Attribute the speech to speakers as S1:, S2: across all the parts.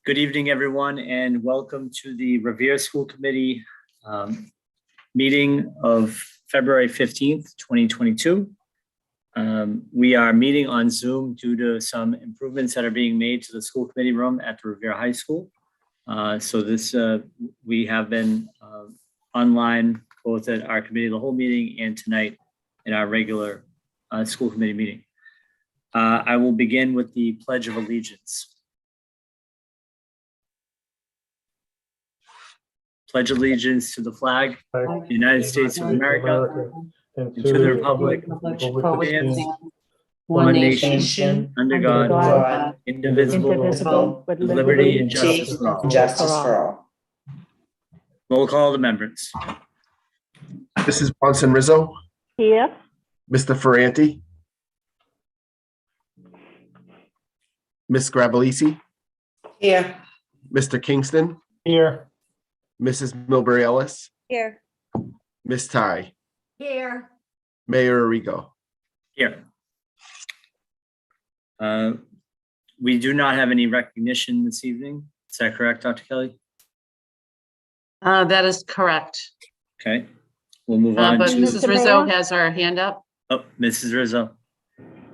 S1: Good evening, everyone, and welcome to the Revere School Committee meeting of February 15th, 2022. We are meeting on Zoom due to some improvements that are being made to the school committee room at the Revere High School. We have been online both at our committee of the whole meeting and tonight in our regular school committee meeting. I will begin with the Pledge of Allegiance. Pledge allegiance to the flag of the United States of America and to the republic which stands one nation under God, indivisible, with liberty and justice for all. Roll call the members.
S2: Mrs. Bronson Rizzo.
S3: Here.
S2: Mr. Ferranti. Ms. Gravelisi.
S4: Here.
S2: Mr. Kingston.
S5: Here.
S2: Mrs. Milbury Ellis.
S4: Here.
S2: Ms. Ty.
S4: Here.
S2: Mayor Arrigo.
S1: Here. We do not have any recognition this evening. Is that correct, Dr. Kelly?
S6: That is correct.
S1: Okay, we'll move on
S6: But
S1: to
S6: Mrs. Rizzo has her hand up.
S1: Oh, Mrs. Rizzo.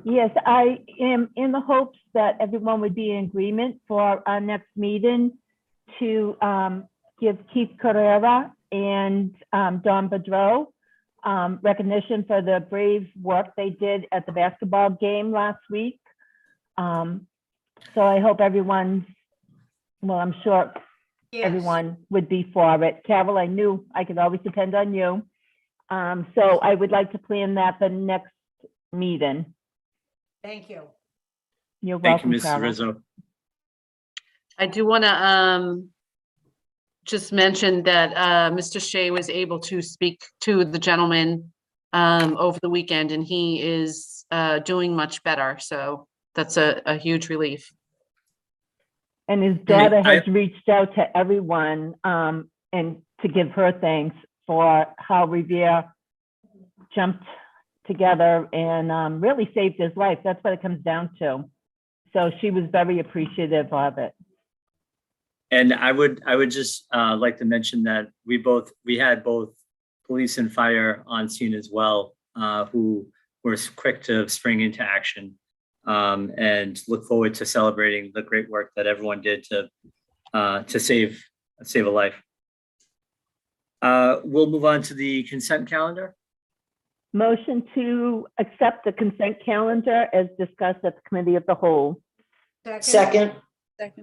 S3: Yes, I am in the hopes that everyone would be in agreement for our next meeting to give Keith Carrera and Don Bedreau recognition for the brave work they did at the basketball game last week. So I hope everyone, well, I'm sure everyone would be for it. Carol, I knew I could always depend on you. So I would like to plan that the next meeting.
S4: Thank you.
S3: You're
S1: Thank you,
S3: welcome,
S1: Mrs.
S3: Carol.
S1: Rizzo.
S6: I do want to just mention that Mr. Shea was able to speak to the gentleman over the weekend, and he is doing much better. So that's a huge relief.
S3: And his daughter has reached out to everyone and to give her thanks for how Revere jumped together and really saved his life. That's what it comes down to. So she was very appreciative of it.
S1: And I would just like to mention that we had both police and fire on scene as well, who were quick to spring into action, and look forward to celebrating the great work that everyone did to save a life. We'll move on to the consent calendar.
S3: Motion to accept the consent calendar as discussed at the committee of the whole.
S4: Second.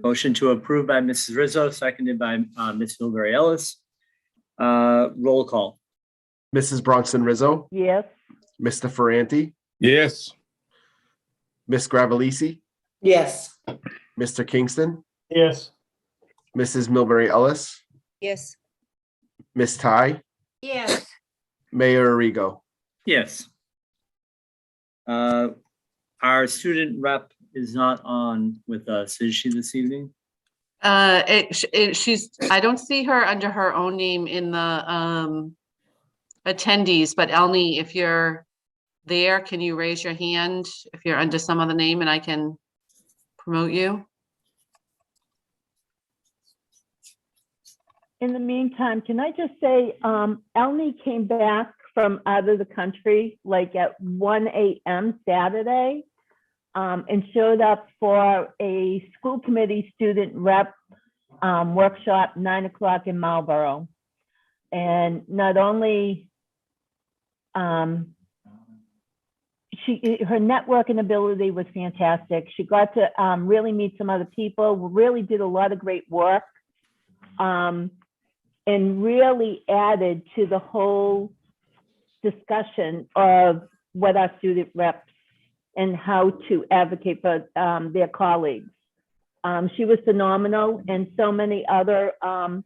S1: Motion to approve by Mrs. Rizzo, seconded by Ms. Milbury Ellis. Roll call.
S2: Mrs. Bronson Rizzo.
S3: Yes.
S2: Mr. Ferranti.
S5: Yes.
S2: Ms. Gravelisi.
S4: Yes.
S2: Mr. Kingston.
S5: Yes.
S2: Mrs. Milbury Ellis.
S4: Yes.
S2: Ms. Ty.
S4: Yes.
S2: Mayor Arrigo.
S1: Yes. Our student rep is not on with us. Is she this evening?
S6: She's, I don't see her under her own name in the attendees, but Elnie, if you're there, can you raise your hand if you're under some other name and I can promote you?
S3: In the meantime, can I just say, Elnie came back from out of the country like at 1 a.m. Saturday and showed up for a school committee student rep workshop 9 o'clock in Marlborough. And not only her networking ability was fantastic. She got to really meet some other people, really did a lot of great work, and really added to the whole discussion of what our student reps and how to advocate for their colleagues. She was phenomenal, and so many other, well,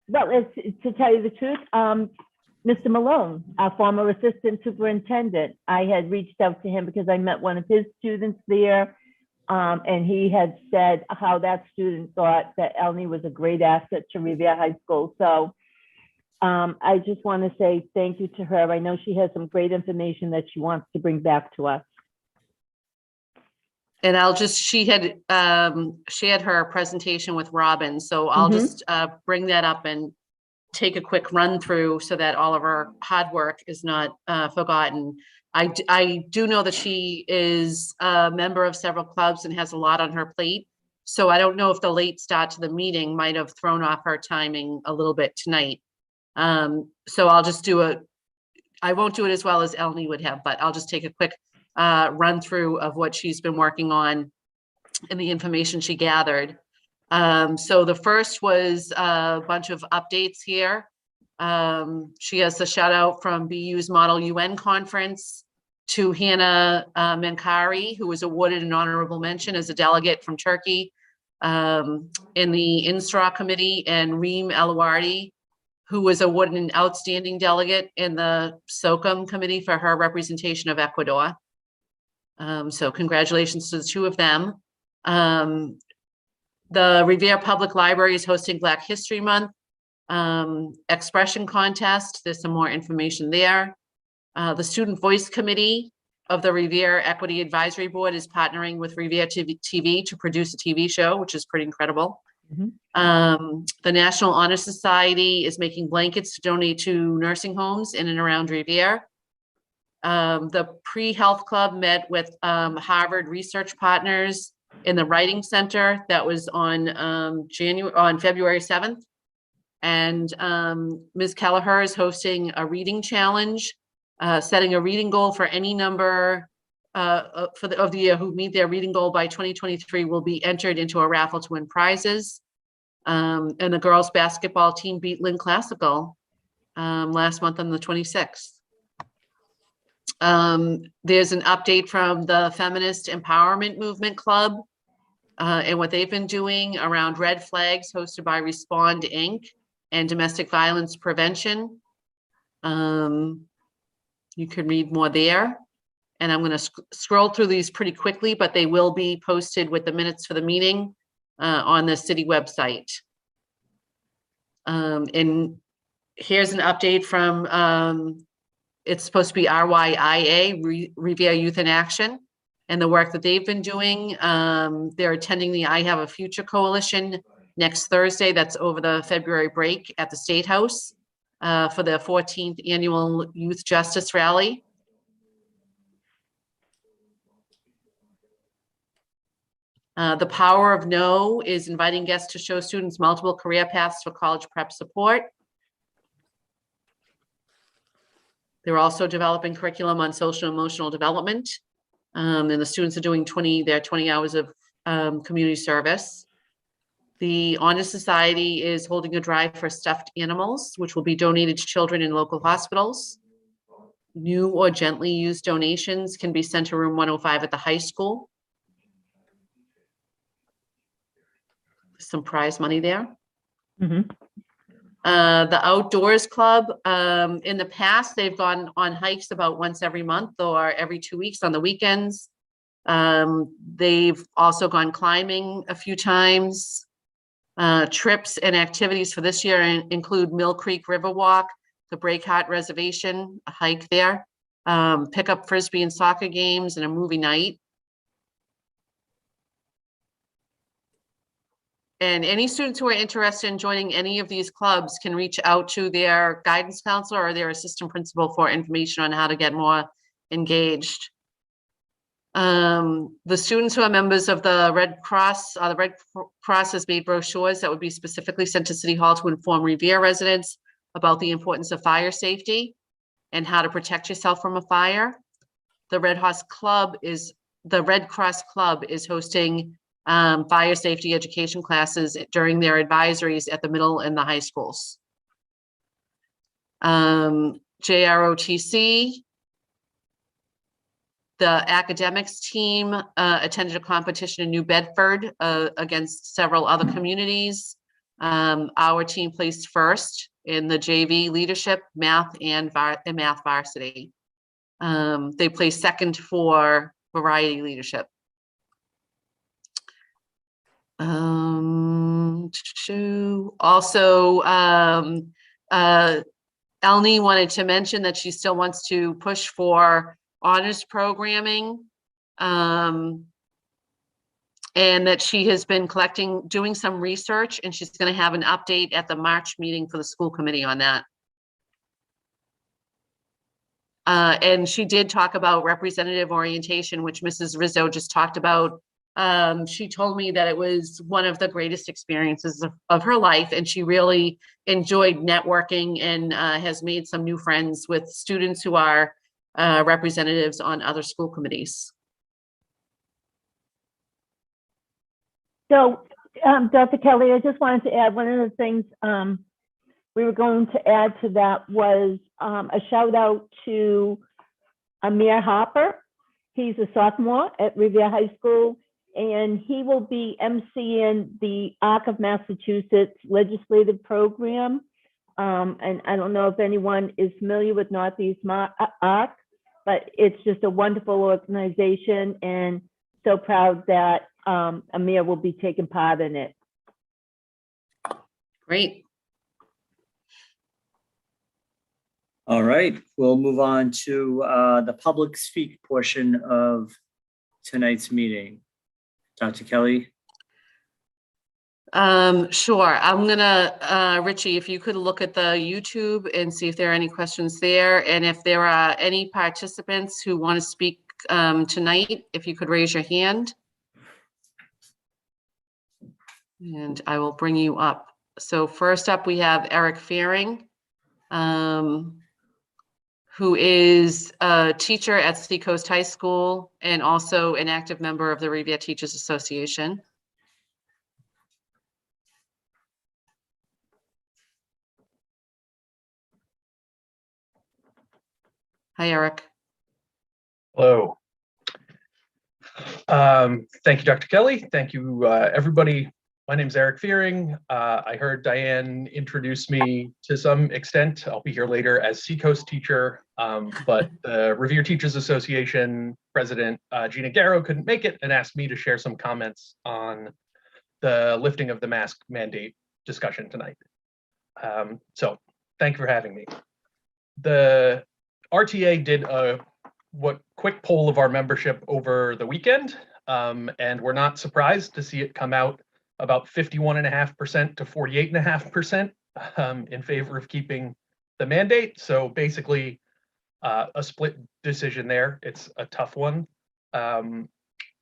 S3: to tell you the truth, Mr. Malone, our former assistant superintendent, I had reached out to him because I met one of his students there, and he had said how that student thought that Elnie was a great asset to Revere High School. So I just want to say thank you to her. I know she has some great information that she wants to bring back to us.
S6: And I'll just, she had shared her presentation with Robin, so I'll just bring that up and take a quick run through so that all of our hard work is not forgotten. I do know that she is a member of several clubs and has a lot on her plate. So I don't know if the late start to the meeting might have thrown off her timing a little bit tonight. So I'll just I won't do it as well as Elnie would have, but I'll just take a quick run through of what she's been working on and the information she gathered. So the first was a bunch of updates here. She has the shout out from BU's Model UN Conference to Hannah Mankari, who was awarded an honorable mention as a delegate from Turkey in the INSTRA committee, and Reem Alawardi, who was awarded an outstanding delegate in the SOCOM committee for her representation of Ecuador. So congratulations to the two of them. The Revere Public Library is hosting Black History Month expression contest. There's some more information there. The Student Voice Committee of the Revere Equity Advisory Board is partnering with Revere TV to produce a TV show, which is pretty incredible. The National Honor Society is making blankets to donate to nursing homes in and around Revere. The Pre-Health Club met with Harvard research partners in the Writing Center. That was on February 7th. And Ms. Kelleher is hosting a reading challenge, setting a reading goal for any number of the year who meet their reading goal by 2023 will be entered into a raffle to win prizes. And the girls basketball team beat Lynn Classical last month on the 26th. There's an update from the Feminist Empowerment Movement Club and what they've been doing around red flags hosted by Respond Inc. and domestic violence prevention. You can read more there. And I'm going to scroll through these pretty quickly, but they will be posted with the minutes for the meeting on the city website. And here's an update from, it's supposed to be RYIA, Revere Youth in Action, and the work that they've been doing. They're attending the I Have a Future Coalition next Thursday. That's over the February break at the State House for the 14th Annual Youth Justice Rally. The Power of No is inviting guests to show students multiple career paths for college prep support. They're also developing curriculum on social and emotional development. And the students are doing 20 hours of community service. The Honor Society is holding a drive for stuffed animals, which will be donated to children in local hospitals. New or gently used donations can be sent to room 105 at the high school. Some prize money there. The Outdoors Club, in the past, they've gone on hikes about once every month or every 2 weeks on the weekends. They've also gone climbing a few times. Trips and activities for this year include Mill Creek Riverwalk, the Breakheart Reservation, a hike there, pick up Frisbee and soccer games, and a movie night. And any students who are interested in joining any of these clubs can reach out to their guidance counselor or their assistant principal for information on how to get more engaged. The students who are members of the Red Cross has made brochures that would be specifically sent to City Hall to inform Revere residents about the importance of fire safety and how to protect yourself from a fire. The Red Cross Club is hosting fire safety education classes during their advisories at the middle and the high schools. JROTC, the academics team attended a competition in New Bedford against several other communities. Our team placed first in the JV leadership, math and math varsity. They placed second for variety leadership. Also, Elnie wanted to mention that she still wants to push for honors programming and that she has been doing some research, and she's going to have an update at the March meeting for the school committee on that. And she did talk about representative orientation, which Mrs. Rizzo just talked about. She told me that it was one of the greatest experiences of her life, and she really enjoyed networking and has made some new friends with students who are representatives on other school committees.
S3: So, Dr. Kelly, I just wanted to add, one of the things we were going to add to that was a shout out to Amir Hopper. He's a sophomore at Revere High School, and he will be emceeing the ARC of Massachusetts legislative program. And I don't know if anyone is familiar with Northeast ARC, but it's just a wonderful organization, and so proud that Amir will be taking part in it.
S6: Great.
S1: All right, we'll move on to the public speak portion of tonight's meeting. Dr. Kelly?
S6: Sure. I'm gonna, Richie, if you could look at the YouTube and see if there are any questions there. And if there are any participants who want to speak tonight, if you could raise your hand. And I will bring you up. So first up, we have Eric Fearing, who is a teacher at Seacoast High School and also an active member of the Revere Teachers Association. Hi, Eric.
S5: Hello. Thank you, Dr. Kelly. Thank you, everybody. My name is Eric Fearing. I heard Diane introduce me to some extent. I'll be here later as Seacoast teacher, but the Revere Teachers Association President Gina Garrow couldn't make it and asked me to share some comments on the lifting of the mask mandate discussion tonight. So thank you for having me. The RTA did a quick poll of our membership over the weekend, and we're not surprised to see it come out about 51.5% to 48.5% in favor of keeping the mandate. So basically a split decision there. It's a tough one.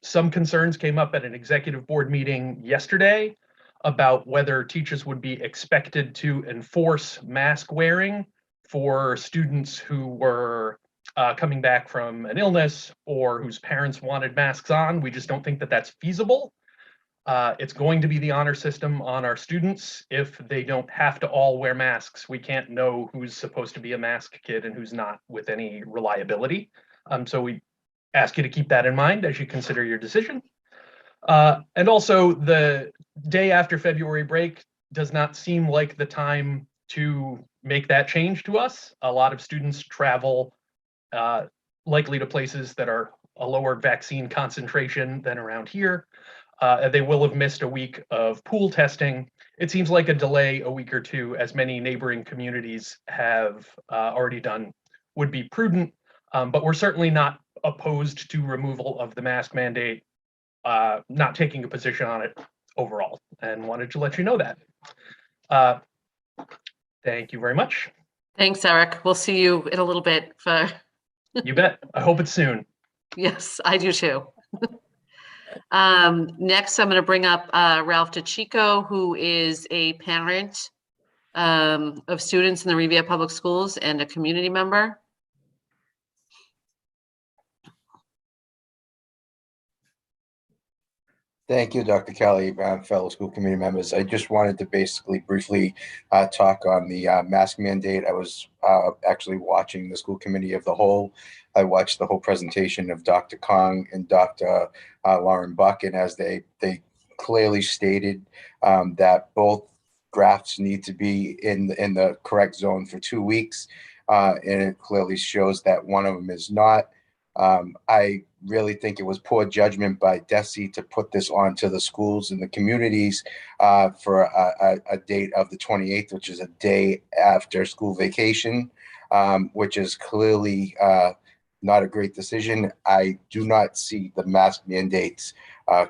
S5: Some concerns came up at an executive board meeting yesterday about whether teachers would be expected to enforce mask wearing for students who were coming back from an illness or whose parents wanted masks on. We just don't think that that's feasible. It's going to be the honor system on our students. If they don't have to all wear masks, we can't know who's supposed to be a mask kid and who's not with any reliability. So we ask you to keep that in mind as you consider your decision. And also, the day after February break does not seem like the time to make that change to us. A lot of students travel likely to places that are a lower vaccine concentration than around here. They will have missed a week of pool testing. It seems like a delay a week or two, as many neighboring communities have already done, would be prudent, but we're certainly not opposed to removal of the mask mandate, not taking a position on it overall, and wanted to let you know that. Thank you very much.
S6: Thanks, Eric. We'll see you in a little bit for.
S5: You bet. I hope it's soon.
S6: Yes, I do too. Next, I'm going to bring up Ralph DeChico, who is a parent of students in the Revere Public Schools and a community member.
S7: Thank you, Dr. Kelly, fellow school committee members. I just wanted to basically briefly talk on the mask mandate. I was actually watching the school committee of the whole. I watched the whole presentation of Dr. Kong and Dr. Lauren Buck, and as they clearly stated that both drafts need to be in the correct zone for 2 weeks, and it clearly shows that one of them is not. I really think it was poor judgment by DESE to put this onto the schools and the communities for a date of the 28th, which is a day after school vacation, which is clearly not a great decision. I do not see the mask mandates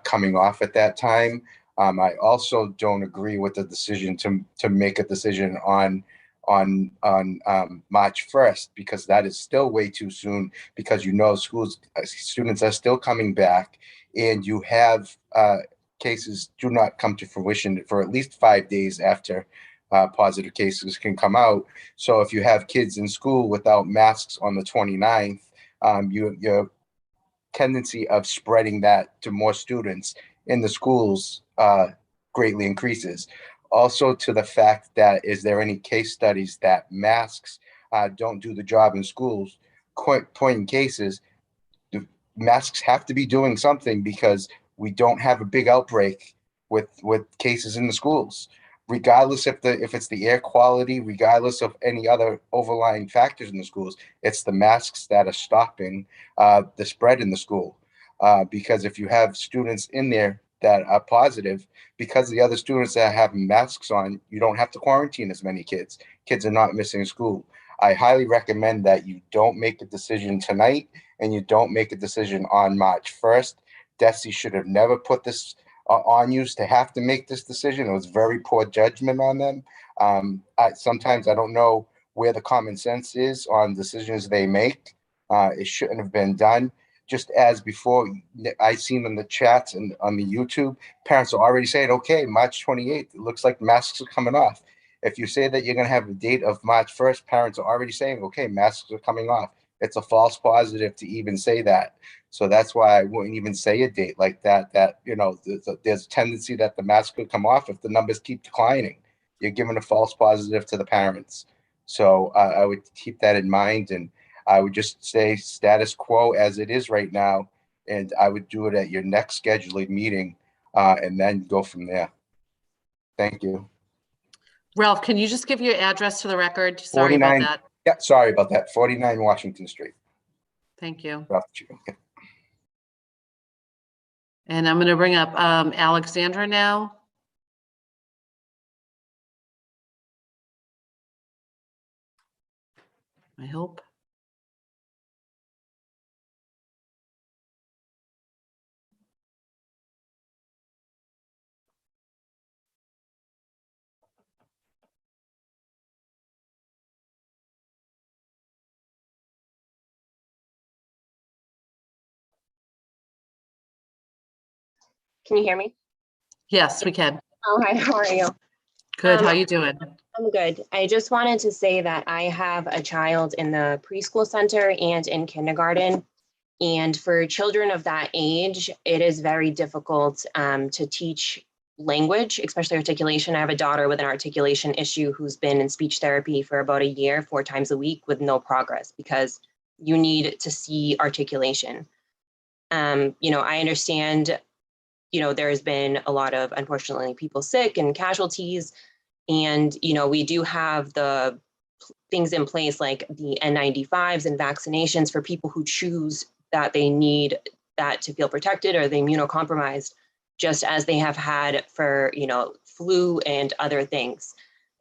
S7: coming off at that time. I also don't agree with the decision to make a decision on March 1st, because that is still way too soon, because students are still coming back, and you have cases do not come to fruition for at least 5 days after positive cases can come out. So if you have kids in school without masks on the 29th, your tendency of spreading that to more students in the schools greatly increases. Also, to the fact that, is there any case studies that masks don't do the job in schools? Point in cases, the masks have to be doing something, because we don't have a big outbreak with cases in the schools, regardless if it's the air quality, regardless of any other overlying factors in the schools. It's the masks that are stopping the spread in the school, because if you have students in there that are positive, because the other students that have masks on, you don't have to quarantine as many kids. Kids are not missing school. I highly recommend that you don't make a decision tonight, and you don't make a decision on March 1st. DESE should have never put this on you to have to make this decision. It was very poor judgment on them. Sometimes I don't know where the common sense is on decisions they make. It shouldn't have been done. Just as before, I seen in the chats and on the YouTube, parents are already saying, okay, March 28th, it looks like masks are coming off. If you say that you're going to have a date of March 1st, parents are already saying, okay, masks are coming off. It's a false positive to even say that. So that's why I wouldn't even say a date like that, there's a tendency that the mask could come off if the numbers keep declining. You're giving a false positive to the parents. So I would keep that in mind, and I would just say status quo as it is right now, and I would do it at your next scheduled meeting, and then go from there. Thank you.
S6: Ralph, can you just give your address to the record? Sorry about
S7: 49
S6: that.
S7: Yeah, sorry about that. 49 Washington Street.
S6: Thank you.
S7: Okay.
S6: And I'm going to bring up Alexandra now. I hope.
S8: Can you hear me?
S6: Yes, we can.
S8: Oh, hi, how are you?
S6: Good. How you doing?
S8: I'm good. I just wanted to say that I have a child in the preschool center and in kindergarten. And for children of that age, it is very difficult to teach language, especially articulation. I have a daughter with an articulation issue who's been in speech therapy for about a year, 4 times a week with no progress, because you need to see articulation. I understand, there's been a lot of, unfortunately, people sick and casualties. And, we do have the things in place like the N95s and vaccinations for people who choose that they need that to feel protected, or the immunocompromised, just as they have had for, flu and other things.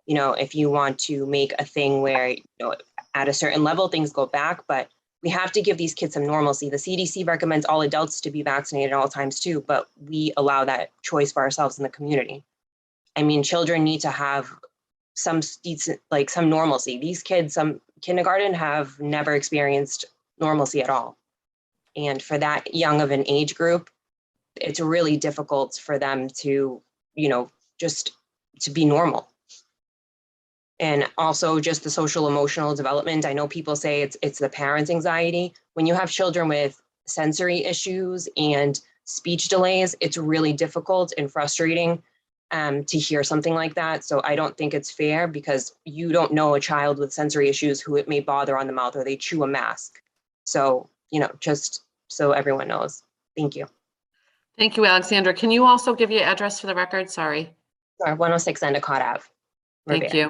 S8: If you want to make a thing where, at a certain level, things go back, but we have to give these kids some normalcy. The CDC recommends all adults to be vaccinated at all times too, but we allow that choice for ourselves in the community. I mean, children need to have some decent, like some normalcy. These kids, some kindergarten, have never experienced normalcy at all. And for that young of an age group, it's really difficult for them to, just to be normal. And also just the social emotional development. I know people say it's the parents' anxiety. When you have children with sensory issues and speech delays, it's really difficult and frustrating to hear something like that. So I don't think it's fair, because you don't know a child with sensory issues who it may bother on the mouth, or they chew a mask. So, just so everyone knows. Thank you.
S6: Thank you, Alexandra. Can you also give your address for the record? Sorry.
S8: Or 106 Endicott Ave.
S6: Thank you.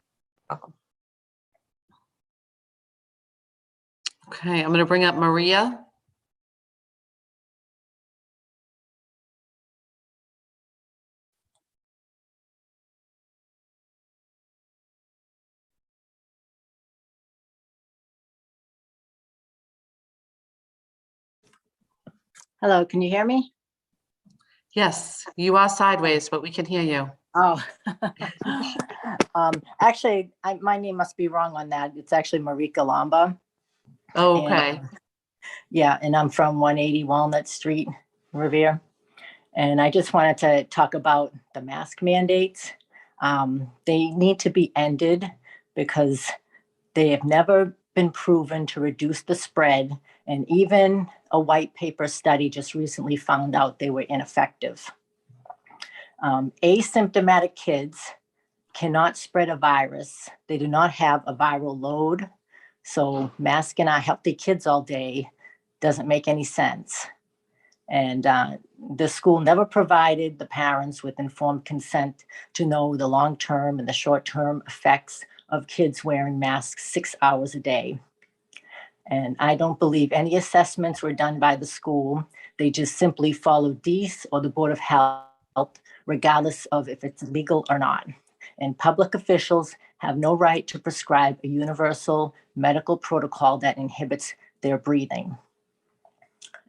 S8: Welcome.
S6: Okay, I'm going to bring up Maria.
S9: Hello, can you hear me?
S6: Yes, you are sideways, but we can hear you.
S9: Oh. Actually, my name must be wrong on that. It's actually Marika Lamba.
S6: Okay.
S9: Yeah, and I'm from 180 Walnut Street, Revere. And I just wanted to talk about the mask mandates. They need to be ended because they have never been proven to reduce the spread. And even a white paper study just recently found out they were ineffective. Asymptomatic kids cannot spread a virus. They do not have a viral load. So masking our healthy kids all day doesn't make any sense. And the school never provided the parents with informed consent to know the long-term and the short-term effects of kids wearing masks 6 hours a day. And I don't believe any assessments were done by the school. They just simply followed DEAS or the Board of Health, regardless of if it's legal or not. And public officials have no right to prescribe a universal medical protocol that inhibits their breathing.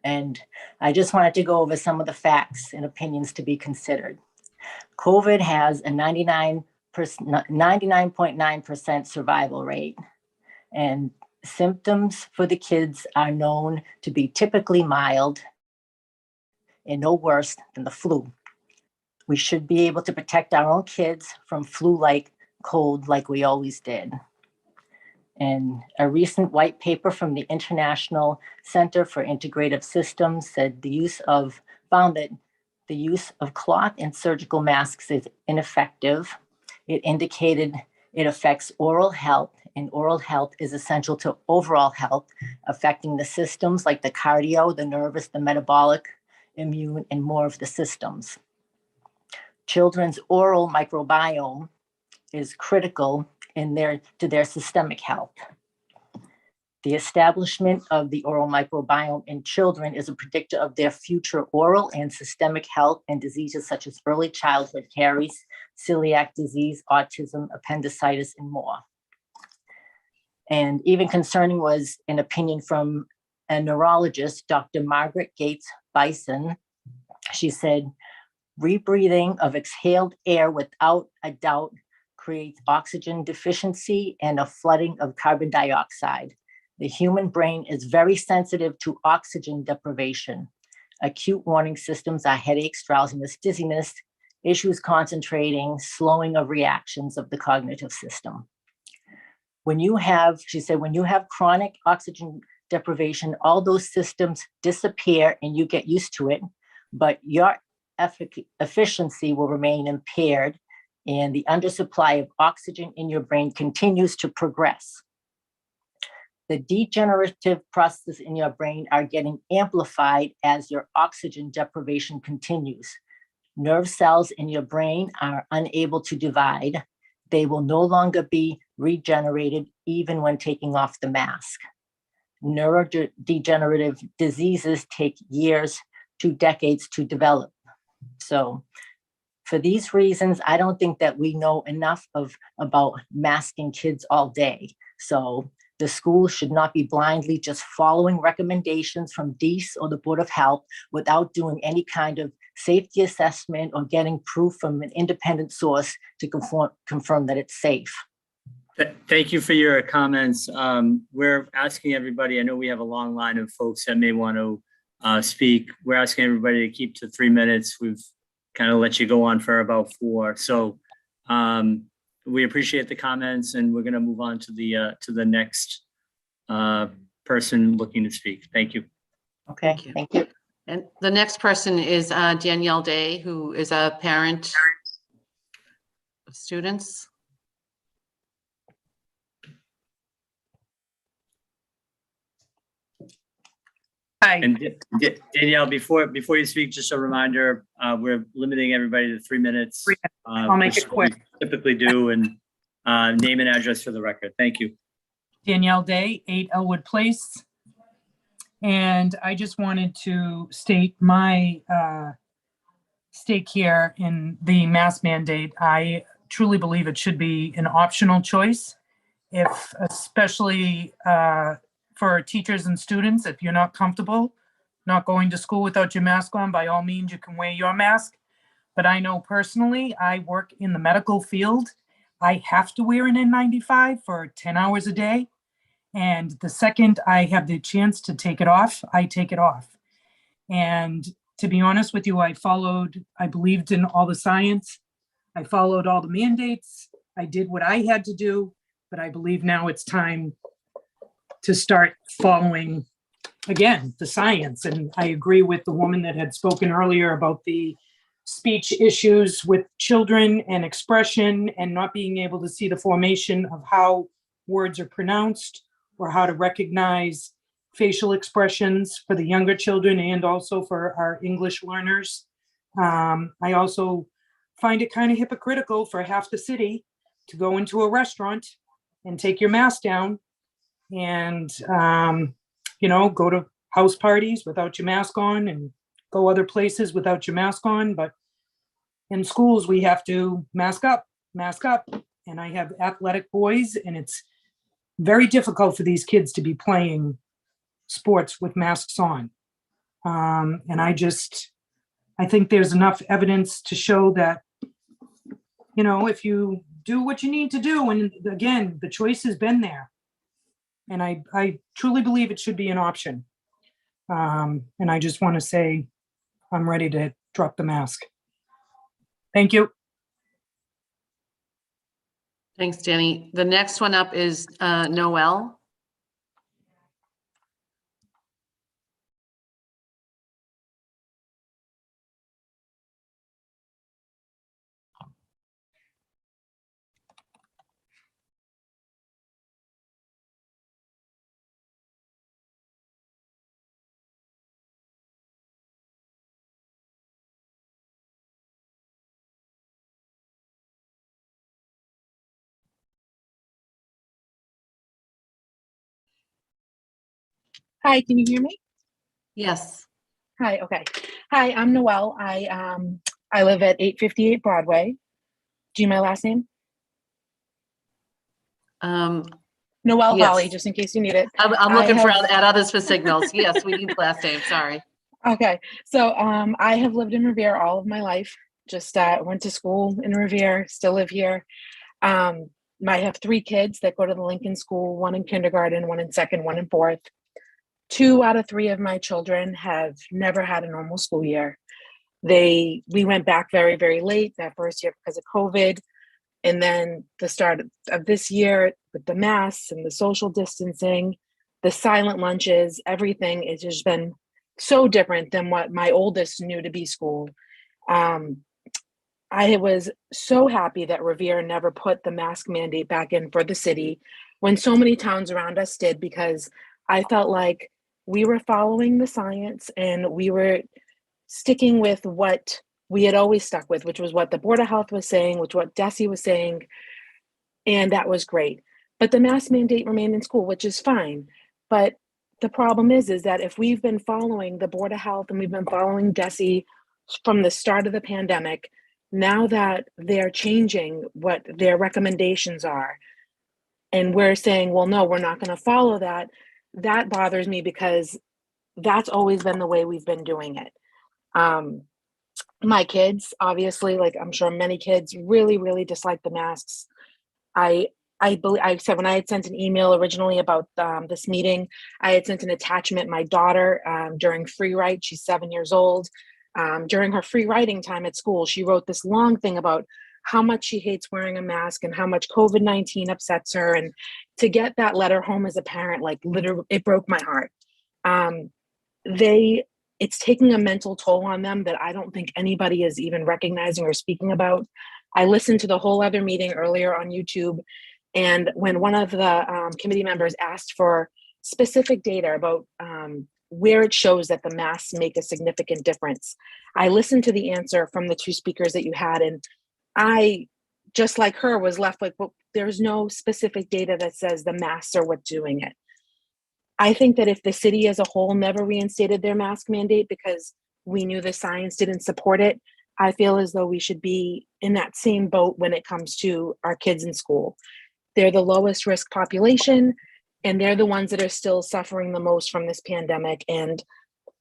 S9: And I just wanted to go over some of the facts and opinions to be considered. COVID has a 99.9% survival rate, and symptoms for the kids are known to be typically mild and no worse than the flu. We should be able to protect our own kids from flu-like cold like we always did. And a recent white paper from the International Center for Integrative Systems found that the use of cloth and surgical masks is ineffective. It indicated it affects oral health, and oral health is essential to overall health, affecting the systems like the cardio, the nervous, the metabolic, immune, and more of the systems. Children's oral microbiome is critical to their systemic health. The establishment of the oral microbiome in children is a predictor of their future oral and systemic health, and diseases such as early childhood caries, celiac disease, autism, appendicitis, and more. And even concerning was an opinion from a neurologist, Dr. Margaret Gates Bison. She said, rebreathing of exhaled air without a doubt creates oxygen deficiency and a flooding of carbon dioxide. The human brain is very sensitive to oxygen deprivation. Acute warning systems are headaches, drowsiness, dizziness, issues concentrating, slowing of reactions of the cognitive system. When you have, she said, when you have chronic oxygen deprivation, all those systems disappear and you get used to it, but your efficiency will remain impaired, and the undersupply of oxygen in your brain continues to progress. The degenerative processes in your brain are getting amplified as your oxygen deprivation continues. Nerve cells in your brain are unable to divide. They will no longer be regenerated even when taking off the mask. Neurodegenerative diseases take years to decades to develop. So for these reasons, I don't think that we know enough about masking kids all day. So the school should not be blindly just following recommendations from DEAS or the Board of Health without doing any kind of safety assessment or getting proof from an independent source to confirm that it's safe.
S1: Thank you for your comments. We're asking everybody, I know we have a long line of folks that may want to speak. We're asking everybody to keep to 3 minutes. We've kind of let you go on for about 4. So we appreciate the comments, and we're going to move on to the next person looking to speak. Thank you.
S9: Okay, thank you.
S6: And the next person is Danielle Day, who is a parent of students.
S10: Hi.
S1: And Danielle, before you speak, just a reminder, we're limiting everybody to 3 minutes.
S10: I'll make it quick.
S1: We typically do, and name and address for the record. Thank you.
S10: Danielle Day, 8 Elwood Place. And I just wanted to state my stake here in the mask mandate. I truly believe it should be an optional choice, especially for teachers and students, if you're not comfortable not going to school without your mask on, by all means, you can wear your mask. But I know personally, I work in the medical field. I have to wear an N95 for 10 hours a day. And the second I have the chance to take it off, I take it off. And to be honest with you, I believed in all the science. I followed all the mandates. I did what I had to do, but I believe now it's time to start following, again, the science. And I agree with the woman that had spoken earlier about the speech issues with children and expression and not being able to see the formation of how words are pronounced or how to recognize facial expressions for the younger children and also for our English learners. I also find it kind of hypocritical for half the city to go into a restaurant and take your mask down and, go to house parties without your mask on and go other places without your mask on. But in schools, we have to mask up. And I have athletic boys, and it's very difficult for these kids to be playing sports with masks on. And I think there's enough evidence to show that, if you do what you need to do, and again, the choice has been there. And I truly believe it should be an option. And I just want to say, I'm ready to drop the mask. Thank you.
S6: Thanks, Danny. The next one up is Noel.
S11: Hi, can you hear me?
S6: Yes.
S11: Hi, okay. Hi, I'm Noelle. I live at 858 Broadway. Do you know my last name? Noelle
S6: Yes.
S11: Holly, just in case you need it.
S6: I'm looking at others for signals. Yes, we need last name. Sorry.
S11: Okay, so I have lived in Revere all of my life. Just went to school in Revere, still live here. I have 3 kids that go to the Lincoln School, 1 in kindergarten, 1 in second, 1 in fourth. 2 out of 3 of my children have never had a normal school year. We went back very, very late that first year because of COVID. And then the start of this year with the masks and the social distancing, the silent lunches, everything has just been so different than what my oldest knew to be school. I was so happy that Revere never put the mask mandate back in for the city when so many towns around us did, because I felt like we were following the science and we were sticking with what we had always stuck with, which was what the Board of Health was saying, which what DESE was saying, and that was great. But the mask mandate remained in school, which is fine. But the problem is that if we've been following the Board of Health and we've been following DESE from the start of the pandemic, now that they're changing what their recommendations are, and we're saying, well, no, we're not going to follow that, that bothers me because that's always been the way we've been doing it. My kids, obviously, like I'm sure many kids, really, really dislike the masks. I said when I had sent an email originally about this meeting, I had sent an attachment. My daughter, during free write, she's 7 years old. During her free writing time at school, she wrote this long thing about how much she hates wearing a mask and how much COVID-19 upsets her. And to get that letter home as a parent, like literally, it broke my heart. It's taking a mental toll on them that I don't think anybody is even recognizing or speaking about. I listened to the whole other meeting earlier on YouTube, and when one of the committee members asked for specific data about where it shows that the masks make a significant difference, I listened to the answer from the 2 speakers that you had, and I, just like her, was left like, well, there's no specific data that says the masks are what's doing it. I think that if the city as a whole never reinstated their mask mandate because we knew the science didn't support it, I feel as though we should be in that same boat when it comes to our kids in school. They're the lowest risk population, and they're the ones that are still suffering the most from this pandemic. And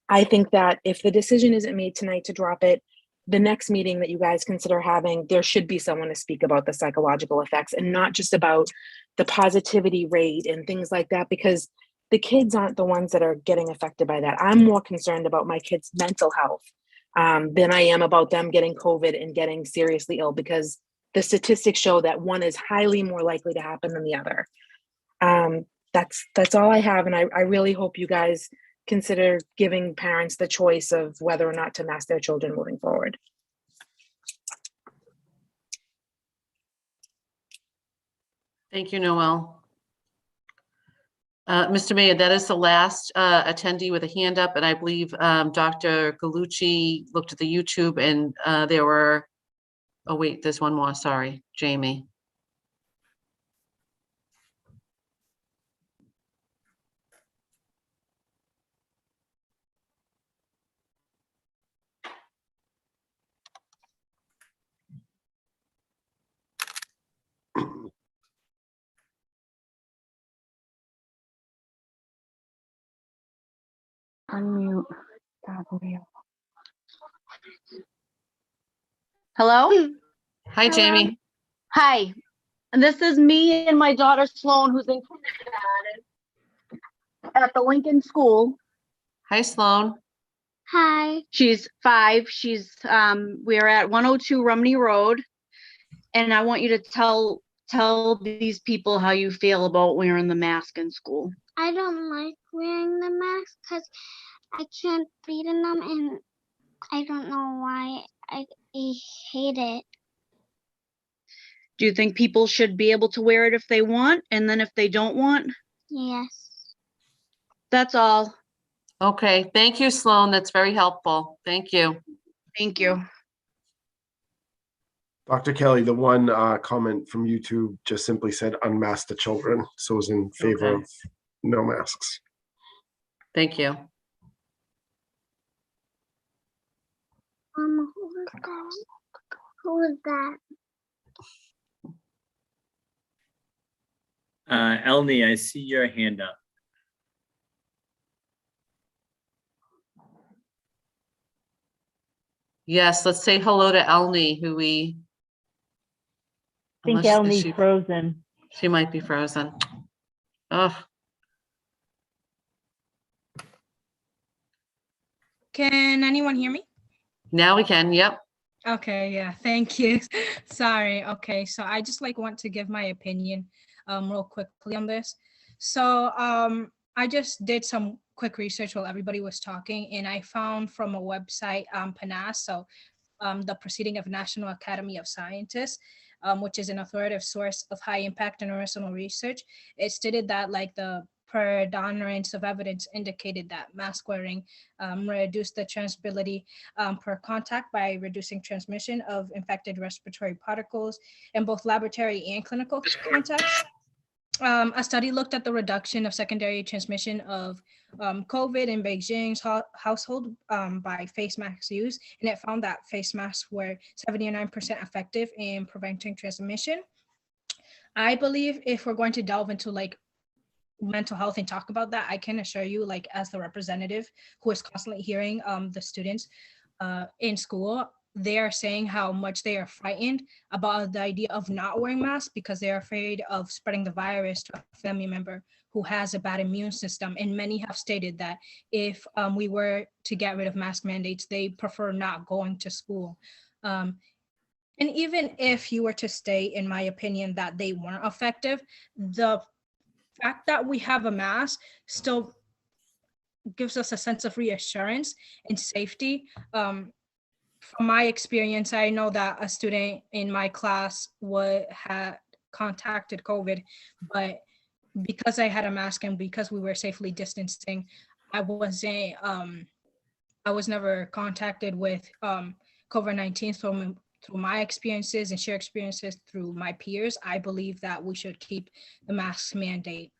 S11: I think that if the decision isn't made tonight to drop it, the next meeting that you guys consider having, there should be someone to speak about the psychological effects and not just about the positivity rate and things like that, because the kids aren't the ones that are getting affected by that. I'm more concerned about my kids' mental health than I am about them getting COVID and getting seriously ill, because the statistics show that one is highly more likely to happen than the other. That's all I have. And I really hope you guys consider giving parents the choice of whether or not to mask their children moving forward.
S6: Thank you, Noel. Mr. Mayor, that is the last attendee with a hand up, and I believe Dr. Galucci looked at the YouTube and there were, oh wait, there's one more, sorry, Jamie.
S12: Unmute. Hello?
S6: Hi, Jamie.
S12: Hi. And this is me and my daughter Sloan, who's in kindergarten at the Lincoln School.
S6: Hi, Sloan.
S12: Hi. She's 5. We're at 102 Rumney Road. And I want you to tell these people how you feel about wearing the mask in school.
S13: I don't like wearing the mask because I can't breathe in them, and I don't know why. I hate it.
S12: Do you think people should be able to wear it if they want, and then if they don't want?
S13: Yes.
S12: That's all.
S6: Okay, thank you, Sloan. That's very helpful. Thank you.
S12: Thank you.
S2: Dr. Kelly, the one comment from YouTube just simply said unmask the children, so is in favor
S6: Okay.
S2: of no masks.
S6: Thank you.
S13: Who is that?
S1: Elney, I see your hand up.
S6: Yes, let's say hello to Elney, who we.
S3: I think
S6: unless
S3: Elney's
S6: she-
S3: frozen.
S6: She might be frozen. Oh,
S14: Can anyone hear me?
S6: now we can. Yep.
S14: Okay, yeah, thank you. Sorry. Okay, so I just want to give my opinion real quickly on this. So I just did some quick research while everybody was talking, and I found from a website, PNAS, so the Proceeding of National Academy of Scientists, which is an authoritative source of high impact interpersonal research. It stated that the predominance of evidence indicated that mask wearing reduced the transmissibility per contact by reducing transmission of infected respiratory particles in both laboratory and clinical contexts. A study looked at the reduction of secondary transmission of COVID in Beijing's household by face mask use, and it found that face masks were 79% effective in preventing transmission. I believe if we're going to delve into mental health and talk about that, I can assure you, as the representative who is constantly hearing the students in school, they are saying how much they are frightened about the idea of not wearing masks because they are afraid of spreading the virus to a family member who has a bad immune system. And many have stated that if we were to get rid of mask mandates, they prefer not going to school. And even if you were to state, in my opinion, that they weren't effective, the fact that we have a mask still gives us a sense of reassurance and safety. From my experience, I know that a student in my class had contacted COVID, but because I had a mask and because we were safely distancing, I was never contacted with COVID-19 through my experiences and share experiences through my peers. I believe that we should keep the mask mandate.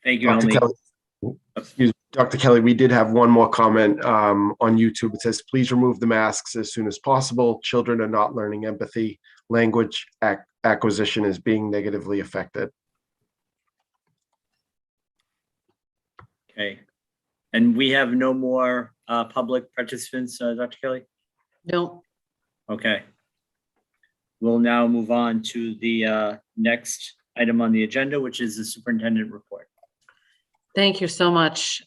S1: Thank you,
S2: Dr.
S1: Elney.
S2: Kelly, excuse me, Dr. Kelly, we did have one more comment on YouTube. It says, please remove the masks as soon as possible. Children are not learning empathy. Language acquisition is being negatively affected.
S1: Okay. And we have no more public participants, Dr. Kelly?
S6: No.
S1: Okay. We'll now move on to the next item on the agenda, which is the superintendent report.
S6: Thank you so much.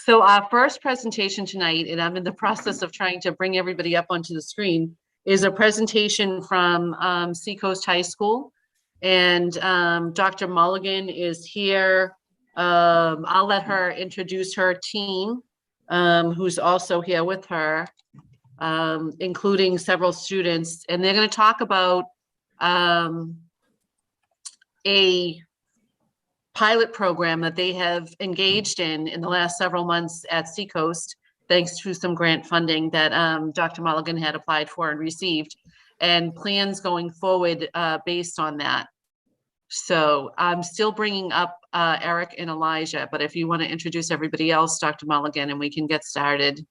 S6: So our first presentation tonight, and I'm in the process of trying to bring everybody up onto the screen, is a presentation from Seacoast High School. And Dr. Mulligan is here. I'll let her introduce her team, who's also here with her, including several students. And they're going to talk about a pilot program that they have engaged in the last several months at Seacoast, thanks to some grant funding that Dr. Mulligan had applied for and received, and plans going forward based on that. So I'm still bringing up Eric and Elijah, but if you want to introduce everybody else, Dr. Mulligan, and we can get started.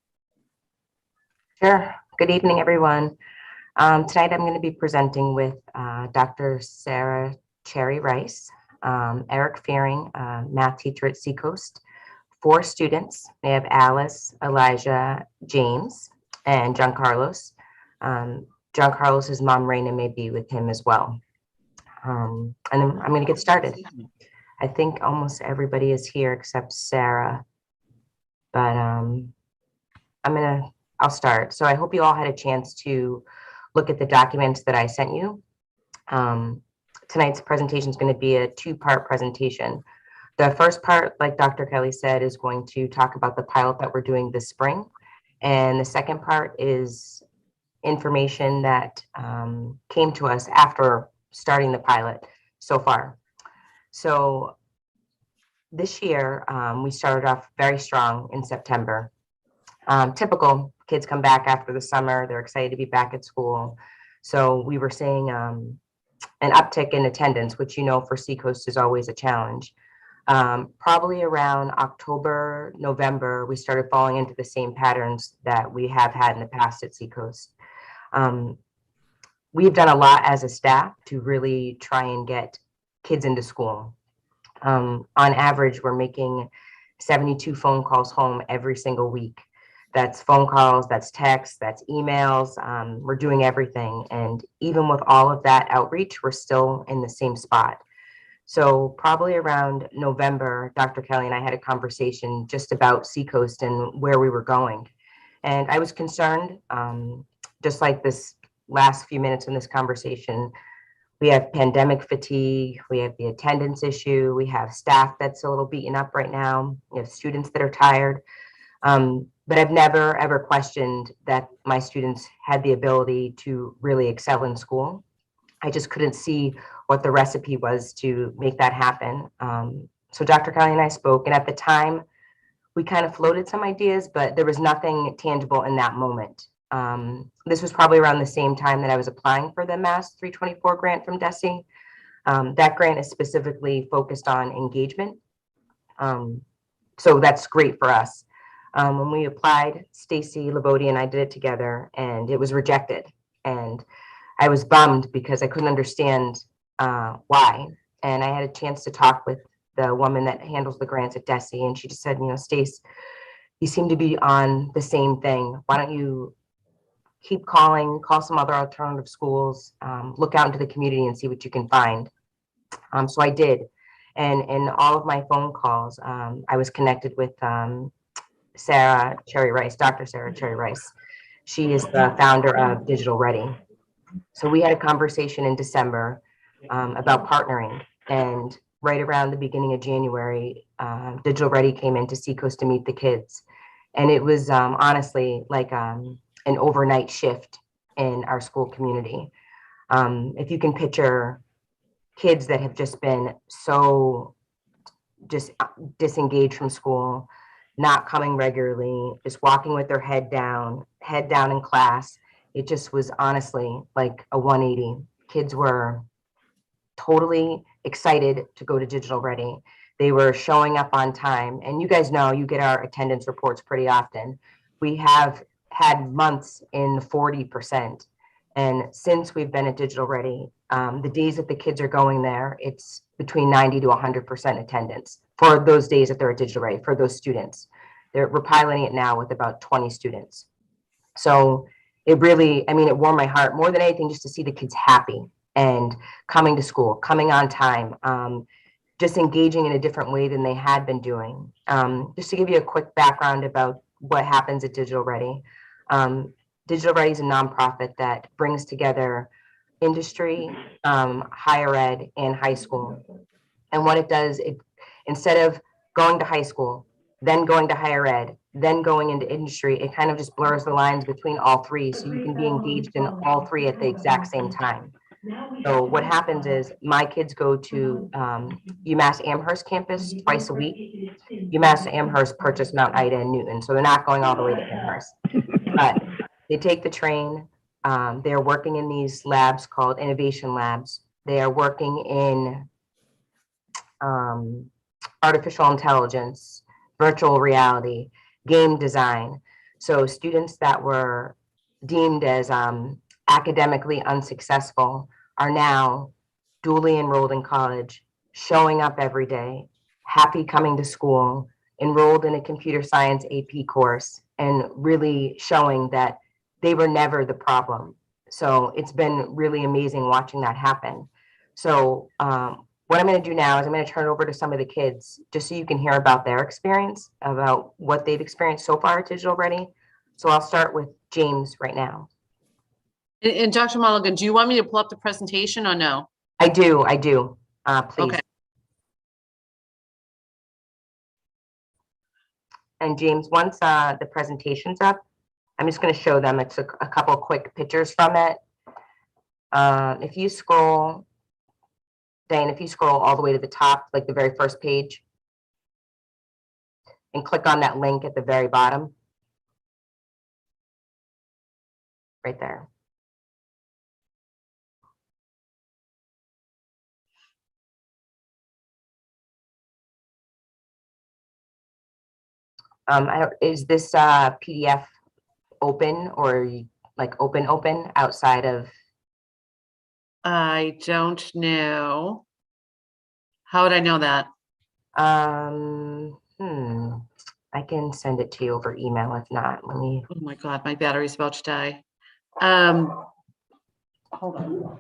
S15: Sure. Good evening, everyone. Tonight I'm going to be presenting with Dr. Sarah Cherry Rice, Eric Fearing, math teacher at Seacoast, 4 students. They have Alice, Elijah, James, and John Carlos. John Carlos's mom, Raina, may be with him as well. And then I'm going to get started. I think almost everybody is here except Sarah, but I'll start. So I hope you all had a chance to look at the documents that I sent you. Tonight's presentation is going to be a 2-part presentation. The first part, like Dr. Kelly said, is going to talk about the pilot that we're doing this spring. And the second part is information that came to us after starting the pilot so far. So this year, we started off very strong in September. Typical, kids come back after the summer, they're excited to be back at school. So we were seeing an uptick in attendance, which, you know, for Seacoast is always a challenge. Probably around October, November, we started falling into the same patterns that we have had in the past at Seacoast. We've done a lot as a staff to really try and get kids into school. On average, we're making 72 phone calls home every single week. That's phone calls, that's texts, that's emails. We're doing everything. And even with all of that outreach, we're still in the same spot. So probably around November, Dr. Kelly and I had a conversation just about Seacoast and where we were going. And I was concerned, just like this last few minutes in this conversation, we have pandemic fatigue, we have the attendance issue, we have staff that's a little beaten up right now, we have students that are tired. But I've never, ever questioned that my students had the ability to really excel in school. I just couldn't see what the recipe was to make that happen. So Dr. Kelly and I spoke, and at the time, we kind of floated some ideas, but there was nothing tangible in that moment. This was probably around the same time that I was applying for the Mass 324 grant from DESE. That grant is specifically focused on engagement. So that's great for us. When we applied, Stacy Labodi and I did it together, and it was rejected. And I was bummed because I couldn't understand why. And I had a chance to talk with the woman that handles the grants at DESE, and she just said, you know, Stace, you seem to be on the same thing. Why don't you keep calling, call some other alternative schools, look out into the community and see what you can find. So I did. And in all of my phone calls, I was connected with Sarah Cherry Rice, Dr. Sarah Cherry Rice. She is the founder of Digital Ready. So we had a conversation in December about partnering, and right around the beginning of January, Digital Ready came into Seacoast to meet the kids. And it was honestly like an overnight shift in our school community. If you can picture kids that have just been so just disengaged from school, not coming regularly, just walking with their head down in class. It just was honestly like a 180. Kids were totally excited to go to Digital Ready. They were showing up on time. And you guys know, you get our attendance reports pretty often. We have had months in 40%. And since we've been at Digital Ready, the days that the kids are going there, it's between 90 to 100% attendance for those days that they're at Digital Ready, for those students. We're piloting it now with about 20 students. So it really, I mean, it warmed my heart more than anything just to see the kids happy and coming to school, coming on time, just engaging in a different way than they had been doing. Just to give you a quick background about what happens at Digital Ready. Digital Ready is a nonprofit that brings together industry, higher ed, and high school. And what it does, instead of going to high school, then going to higher ed, then going into industry, it kind of just blurs the lines between all three, so you can be engaged in all three at the exact same time. So what happens is my kids go to UMass Amherst campus twice a week. UMass Amherst purchased Mount Ida and Newton, so they're not going all the way to Amherst. But they take the train. They're working in these labs called innovation labs. They are working in artificial intelligence, virtual reality, game design. So students that were deemed as academically unsuccessful are now dually enrolled in college, showing up every day, happy coming to school, enrolled in a computer science AP course, and really showing that they were never the problem. So it's been really amazing watching that happen. So what I'm going to do now is I'm going to turn it over to some of the kids just so you can hear about their experience, about what they've experienced so far at Digital Ready. So I'll start with James right now.
S6: And Dr. Mulligan, do you want me to pull up the presentation or no?
S15: I do. Please.
S6: Okay.
S15: And James, once the presentation's up, I'm just going to show them. It's a couple of quick pictures from it. If you scroll, Diane, if you scroll all the way to the top, like the very first page, and click on that link at the very bottom, right there. Is this PDF open or like open outside of?
S6: I don't know. How would I know that?
S15: I can send it to you over email if not. Let me.
S6: Oh my God, my battery's about to die. Hold on.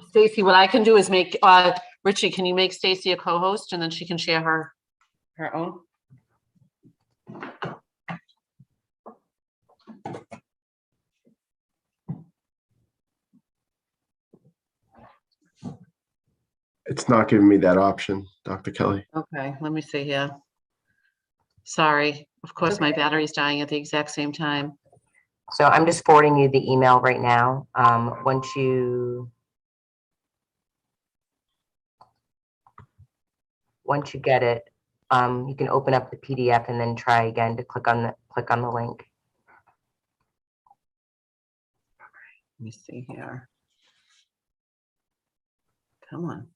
S6: Stacy, what I can do is make, Richie, can you make Stacy a co-host and then she can share her own?
S2: It's not giving me that option, Dr. Kelly.
S6: Okay, let me see here. Sorry, of course, my battery's dying at the exact same time.
S15: So I'm just forwarding you the email right now. Once you get it, you can open up the PDF and then try again to click on the link.
S6: Let me see here. Come on.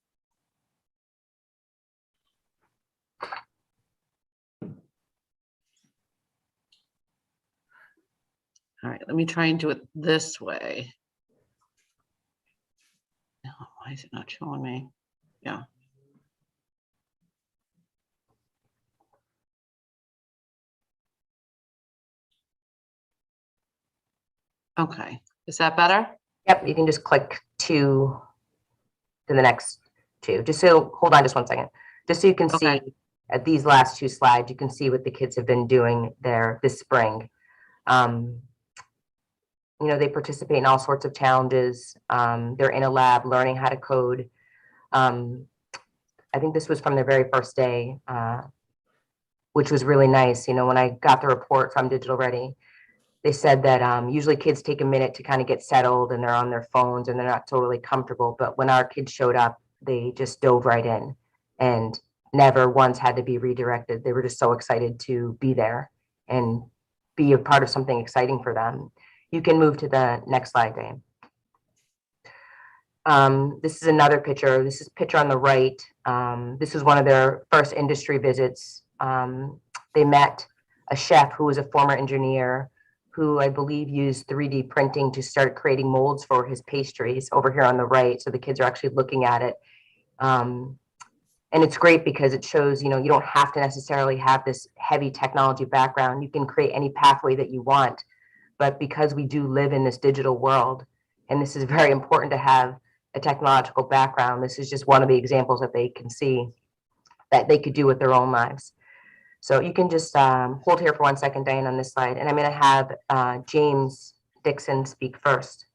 S6: All right, let me try and do it this way. Oh, why is it not showing me? Yeah. Okay, is that better?
S15: Yep, you can just click to the next two. Just so, hold on just 1 second. Just so you can see at these last two slides, you can see what the kids have been doing there this spring. You know, they participate in all sorts of challenges. They're in a lab learning how to code. I think this was from their very first day, which was really nice. You know, when I got the report from Digital Ready, they said that usually kids take a minute to kind of get settled and they're on their phones and they're not totally comfortable. But when our kids showed up, they just dove right in and never once had to be redirected. They were just so excited to be there and be a part of something exciting for them. You can move to the next slide, Dane. This is another picture. This is picture on the right. This was one of their first industry visits. They met a chef who was a former engineer who I believe used 3D printing to start creating molds for his pastries over here on the right. So the kids are actually looking at it. And it's great because it shows, you don't have to necessarily have this heavy technology background. You can create any pathway that you want. But because we do live in this digital world, and this is very important to have a technological background, this is just one of the examples that they can see that they could do with their own lives. So you can just hold here for 1 second, Diane, on this slide. And I'm going to have James Dixon speak first.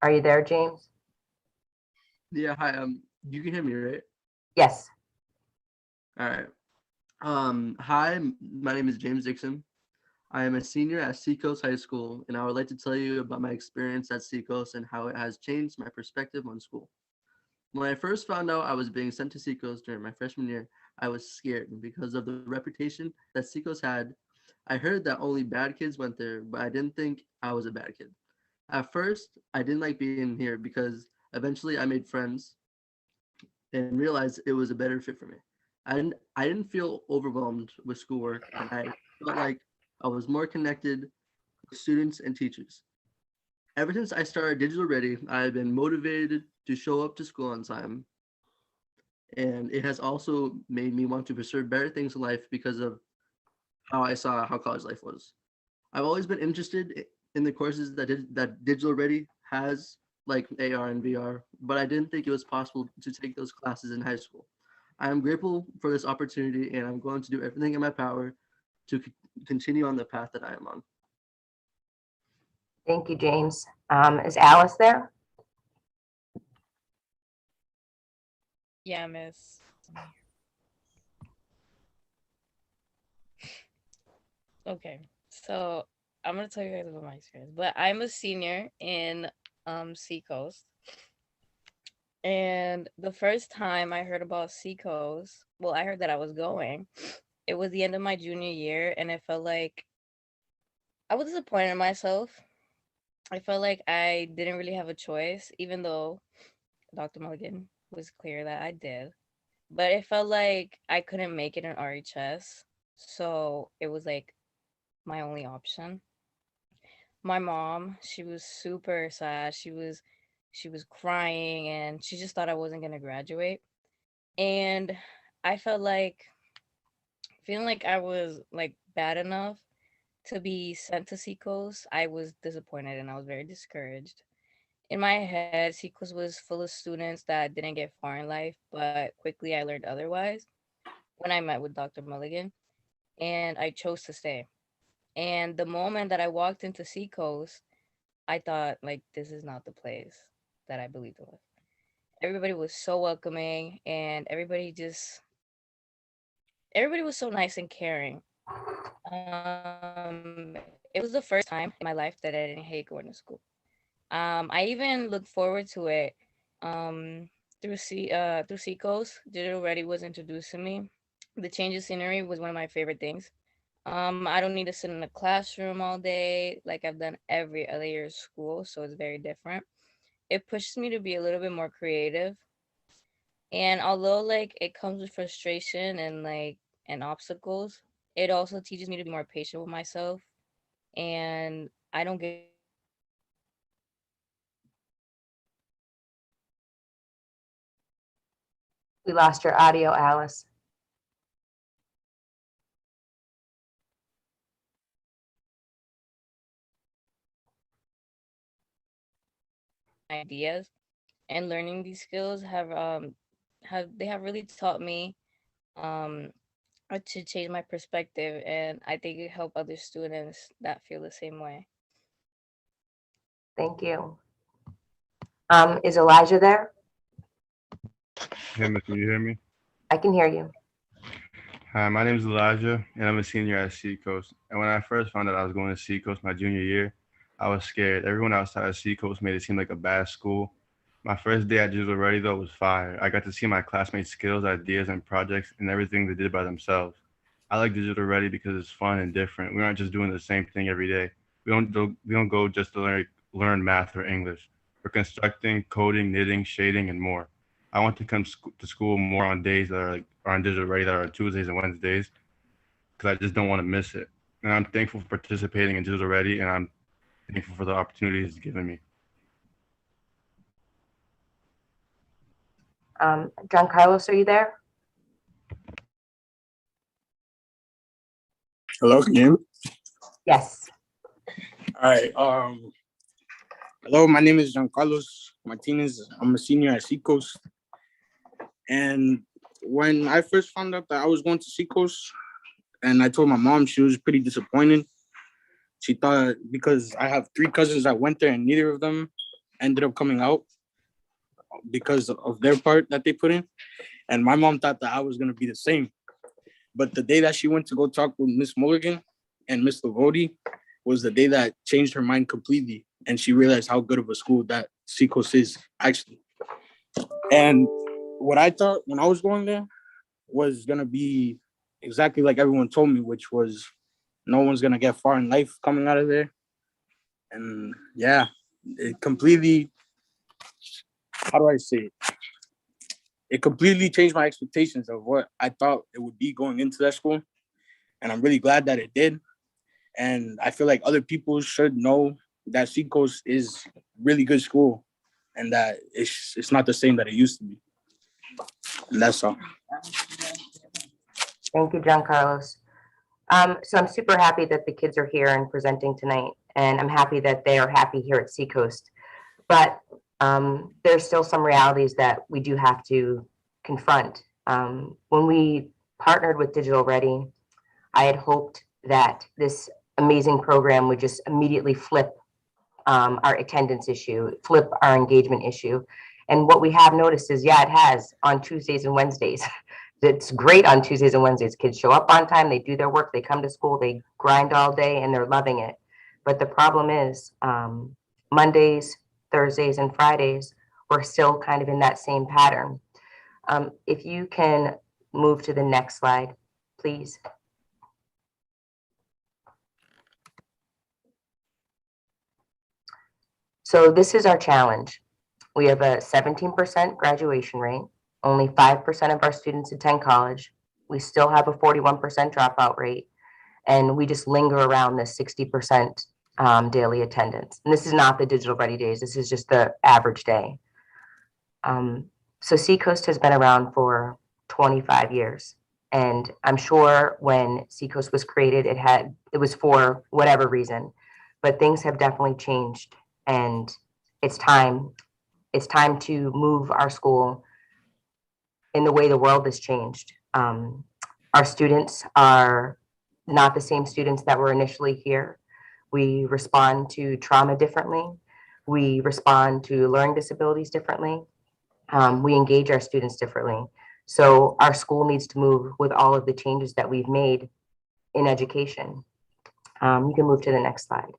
S15: Are you there, James?
S16: Yeah, hi. You can hear me, right?
S15: Yes.
S16: All right. Hi, my name is James Dixon. I am a senior at Seacoast High School, and I would like to tell you about my experience at Seacoast and how it has changed my perspective on school. When I first found out I was being sent to Seacoast during my freshman year, I was scared because of the reputation that Seacoast had. I heard that only bad kids went there, but I didn't think I was a bad kid. At first, I didn't like being here because eventually I made friends and realized it was a better fit for me. I didn't feel overwhelmed with schoolwork, and I felt like I was more connected with students and teachers. Ever since I started Digital Ready, I have been motivated to show up to school on time. And it has also made me want to pursue better things in life because of how I saw how college life was. I've always been interested in the courses that Digital Ready has, like AR and VR, but I didn't think it was possible to take those classes in high school. I am grateful for this opportunity, and I'm going to do everything in my power to continue on the path that I am on.
S15: Thank you, James. Is Alice there?
S17: Yeah, miss. Okay, so I'm gonna tell you guys about my experience, but I'm a senior in Seacoast. And the first time I heard about Seacoast, well, I heard that I was going. It was the end of my junior year, and I felt like I was disappointed in myself. I felt like I didn't really have a choice, even though Dr. Mulligan was clear that I did. But it felt like I couldn't make it in RHS, so it was like my only option. My mom, she was super sad. She was crying and she just thought I wasn't going to graduate. And I felt like feeling like I was like bad enough to be sent to Seacoast, I was disappointed and I was very discouraged. In my head, Seacoast was full of students that didn't get far in life, but quickly I learned otherwise when I met with Dr. Mulligan, and I chose to stay. And the moment that I walked into Seacoast, I thought, like, this is not the place that I believed it was. Everybody was so welcoming, and everybody was so nice and caring. It was the first time in my life that I didn't hate going to school. I even look forward to it. Through Seacoast, Digital Ready was introduced to me. The change of scenery was one of my favorite things. I don't need to sit in a classroom all day like I've done every other year of school, so it's very different. It pushes me to be a little bit more creative. And although like it comes with frustration and obstacles, it also teaches me to be more patient with myself. And I don't get
S15: We lost your audio, Alice.
S17: ideas, and learning these skills have really taught me um to change my perspective, and I think it helped other students that feel the same way.
S15: Thank you. Is Elijah there?
S18: Hey, can you hear me?
S15: I can hear you.
S18: Hi, my name is Elijah, and I'm a senior at Seacoast. And when I first found out I was going to Seacoast my junior year, I was scared. Everyone outside of Seacoast made it seem like a bad school. My first day at Digital Ready, though, was fire. I got to see my classmates' skills, ideas, and projects, and everything they did by themselves. I like digital ready because it's fun and different. We aren't just doing the same thing every day. We don't go just to learn math or English. We're constructing, coding, knitting, shading, and more. I want to come to school more on days that are on digital ready that are Tuesdays and Wednesdays because I just don't want to miss it. And I'm thankful for participating in digital ready, and I'm thankful for the opportunities it's given me.
S15: John Carlos, are you there?
S19: Hello, can you hear me?
S15: Yes.
S19: All right. Hello, my name is John Carlos Martinez. I'm a senior at Seacoast. And when I first found out that I was going to Seacoast, and I told my mom, she was pretty disappointed. She thought because I have 3 cousins that went there and neither of them ended up coming out because of their part that they put in. And my mom thought that I was going to be the same. But the day that she went to go talk with Miss Mulligan and Miss Lavodi was the day that changed her mind completely. And she realized how good of a school that Seacoast is, actually. And what I thought when I was going there was going to be exactly like everyone told me, which was no one's going to get far in life coming out of there. And yeah, it completely, how do I say it? It completely changed my expectations of what I thought it would be going into that school. And I'm really glad that it did. And I feel like other people should know that Seacoast is really good school and that it's not the same that it used to be. And that's all.
S15: Thank you, John Carlos. So I'm super happy that the kids are here and presenting tonight, and I'm happy that they are happy here at Seacoast. But there's still some realities that we do have to confront. When we partnered with Digital Ready, I had hoped that this amazing program would just immediately flip our attendance issue, flip our engagement issue. And what we have noticed is, yeah, it has on Tuesdays and Wednesdays. It's great on Tuesdays and Wednesdays. Kids show up on time, they do their work, they come to school, they grind all day, and they're loving it. But the problem is Mondays, Thursdays, and Fridays, we're still kind of in that same pattern. If you can move to the next slide, please. So this is our challenge. We have a 17% graduation rate. Only 5% of our students attend college. We still have a 41% dropout rate. And we just linger around the 60% daily attendance. And this is not the digital ready days. This is just the average day. So Seacoast has been around for 25 years. And I'm sure when Seacoast was created, it was for whatever reason, but things have definitely changed. And it's time to move our school in the way the world has changed. Our students are not the same students that were initially here. We respond to trauma differently. We respond to learning disabilities differently. We engage our students differently. So our school needs to move with all of the changes that we've made in education. You can move to the next slide.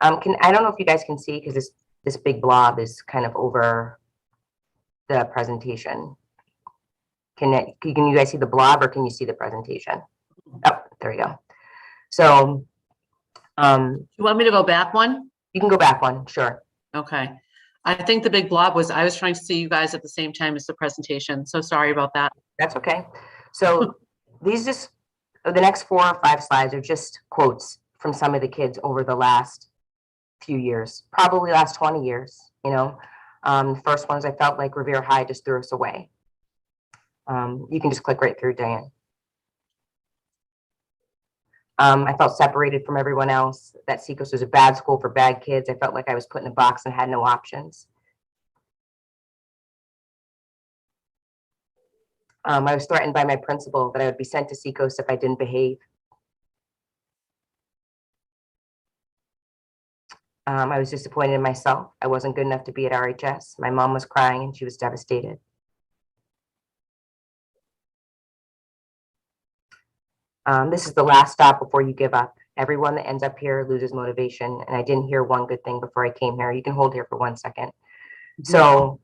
S15: I don't know if you guys can see because this big blob is kind of over the presentation. Can you guys see the blob or can you see the presentation? Oh, there we go. So
S6: You want me to go back one?
S15: You can go back one, sure.
S6: Okay. I think the big blob was, I was trying to see you guys at the same time as the presentation. So sorry about that.
S15: That's okay. So these the next 4 or 5 slides are just quotes from some of the kids over the last few years, probably last 20 years, you know. The first ones, I felt like Revere High just threw us away. You can just click right through, Diane. I felt separated from everyone else, that Seacoast was a bad school for bad kids. I felt like I was put in a box and had no options. I was threatened by my principal that I would be sent to Seacoast if I didn't behave. I was disappointed in myself. I wasn't good enough to be at RHS. My mom was crying and she was devastated. This is the last stop before you give up. Everyone that ends up here loses motivation. And I didn't hear one good thing before I came here. You can hold here for 1 second. So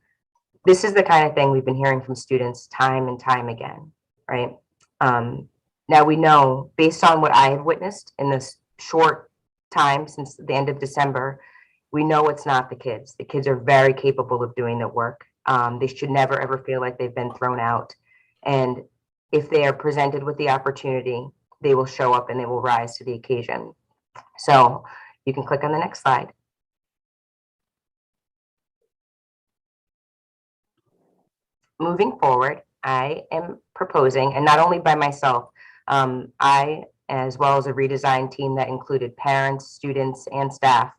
S15: this is the kind of thing we've been hearing from students time and time again, right? Now we know, based on what I have witnessed in this short time since the end of December, we know it's not the kids. The kids are very capable of doing the work. They should never ever feel like they've been thrown out. And if they are presented with the opportunity, they will show up and they will rise to the occasion. So you can click on the next slide. Moving forward, I am proposing, and not only by myself, I, as well as a redesign team that included parents, students, and staff,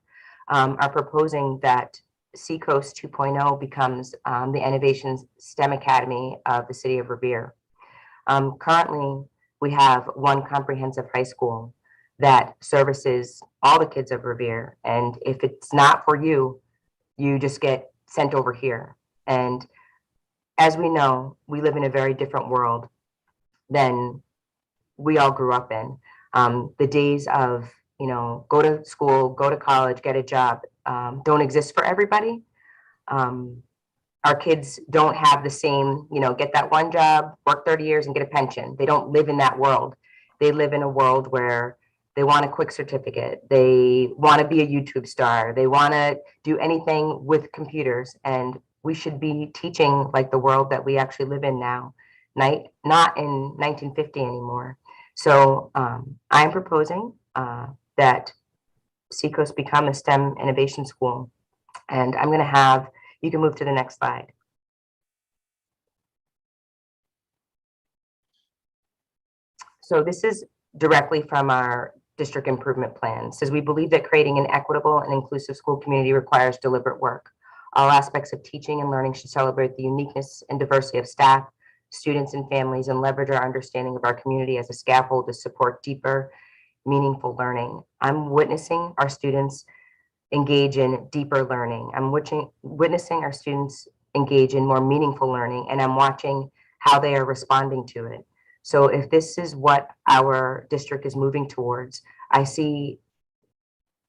S15: are proposing that Seacoast 2.0 becomes the Innovation STEM Academy of the City of Revere. Currently, we have one comprehensive high school that services all the kids of Revere. And if it's not for you, you just get sent over here. And as we know, we live in a very different world than we all grew up in. The days of, go to school, go to college, get a job, don't exist for everybody. Our kids don't have the same, get that one job, work 30 years and get a pension. They don't live in that world. They live in a world where they want a quick certificate. They want to be a YouTube star. They want to do anything with computers. And we should be teaching like the world that we actually live in now, not in 1950 anymore. So I'm proposing that Seacoast become a STEM innovation school. And I'm going to have, you can move to the next slide. So this is directly from our district improvement plan. It says we believe that creating an equitable and inclusive school community requires deliberate work. All aspects of teaching and learning should celebrate the uniqueness and diversity of staff, students, and families, and leverage our understanding of our community as a scaffold to support deeper, meaningful learning. I'm witnessing our students engage in deeper learning. I'm witnessing our students engage in more meaningful learning, and I'm watching how they are responding to it. So if this is what our district is moving towards, I see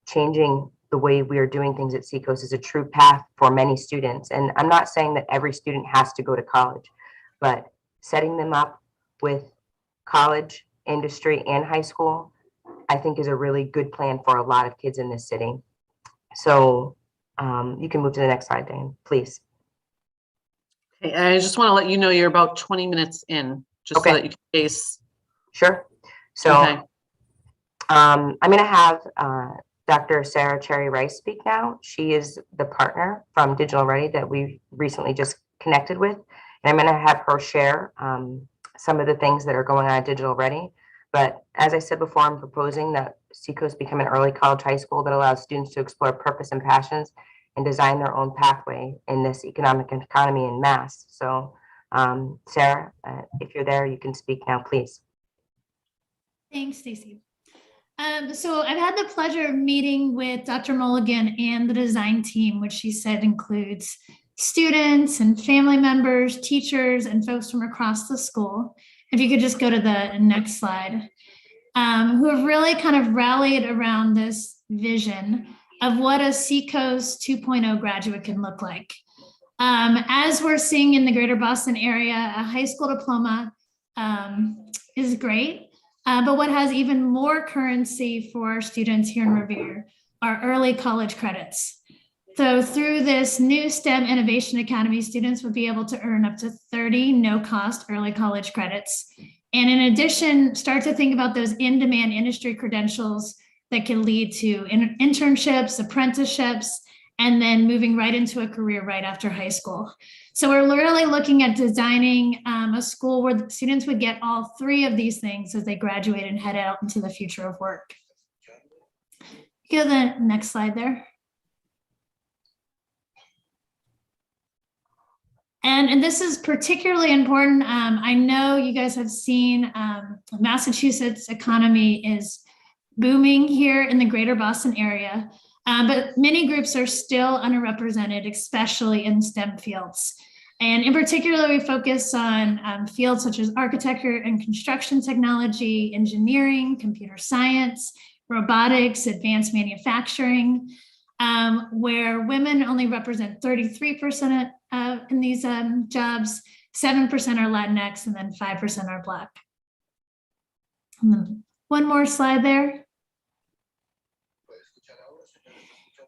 S15: changing the way we are doing things at Seacoast is a true path for many students. And I'm not saying that every student has to go to college, but setting them up with college, industry, and high school, I think is a really good plan for a lot of kids in this city. So you can move to the next slide, Dan, please.
S6: Okay, I just want to let you know you're about 20 minutes in, just so that you can face.
S15: Sure. So
S6: Okay.
S15: I'm going to have Dr. Sarah Cherry Rice speak now. She is the partner from Digital Ready that we recently just connected with. And I'm going to have her share some of the things that are going on at Digital Ready. But as I said before, I'm proposing that Seacoast become an early college high school that allows students to explore purpose and passions and design their own pathway in this economic economy in mass. So Sarah, if you're there, you can speak now, please.
S20: Thanks, Stacy. So I've had the pleasure of meeting with Dr. Mulligan and the design team, which she said includes students and family members, teachers, and folks from across the school. If you could just go to the next slide, who have really kind of rallied around this vision of what a Seacoast 2.0 graduate can look like. As we're seeing in the greater Boston area, a high school diploma is great. But what has even more currency for our students here in Revere are early college credits. So through this new STEM Innovation Academy, students would be able to earn up to 30 no-cost early college credits. And in addition, start to think about those in-demand industry credentials that can lead to internships, apprenticeships, and then moving right into a career right after high school. So we're really looking at designing a school where the students would get all three of these things as they graduate and head out into the future of work. Go to the next slide there. And this is particularly important. I know you guys have seen Massachusetts economy is booming here in the greater Boston area, but many groups are still underrepresented, especially in STEM fields. And in particular, we focus on fields such as architecture and construction technology, engineering, computer science, robotics, advanced manufacturing, where women only represent 33% in these jobs. 7% are Latinx, and then 5% are Black. And then one more slide there.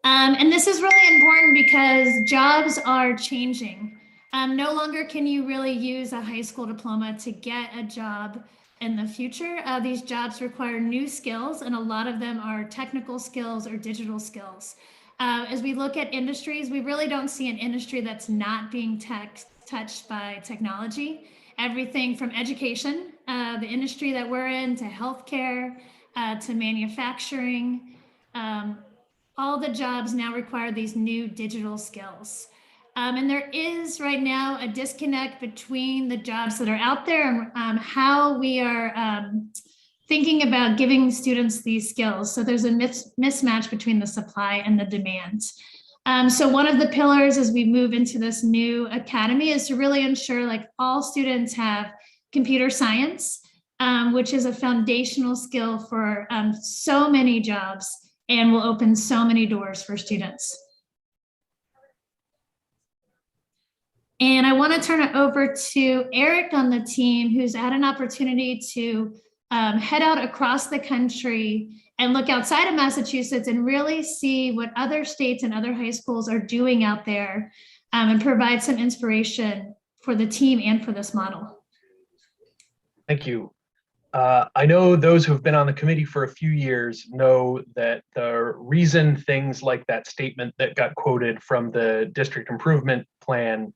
S20: And this is really important because jobs are changing. No longer can you really use a high school diploma to get a job in the future. These jobs require new skills, and a lot of them are technical skills or digital skills. As we look at industries, we really don't see an industry that's not being touched by technology. Everything from education, the industry that we're in, to healthcare, to manufacturing. All the jobs now require these new digital skills. And there is right now a disconnect between the jobs that are out there and how we are thinking about giving students these skills. So there's a mismatch between the supply and the demand. So one of the pillars as we move into this new academy is to really ensure like all students have computer science, which is a foundational skill for so many jobs and will open so many doors for students. And I want to turn it over to Eric on the team, who's had an opportunity to head out across the country and look outside of Massachusetts and really see what other states and other high schools are doing out there, and provide some inspiration for the team and for this model.
S5: Thank you. I know those who've been on the committee for a few years know that the reason things like that statement that got quoted from the district improvement plan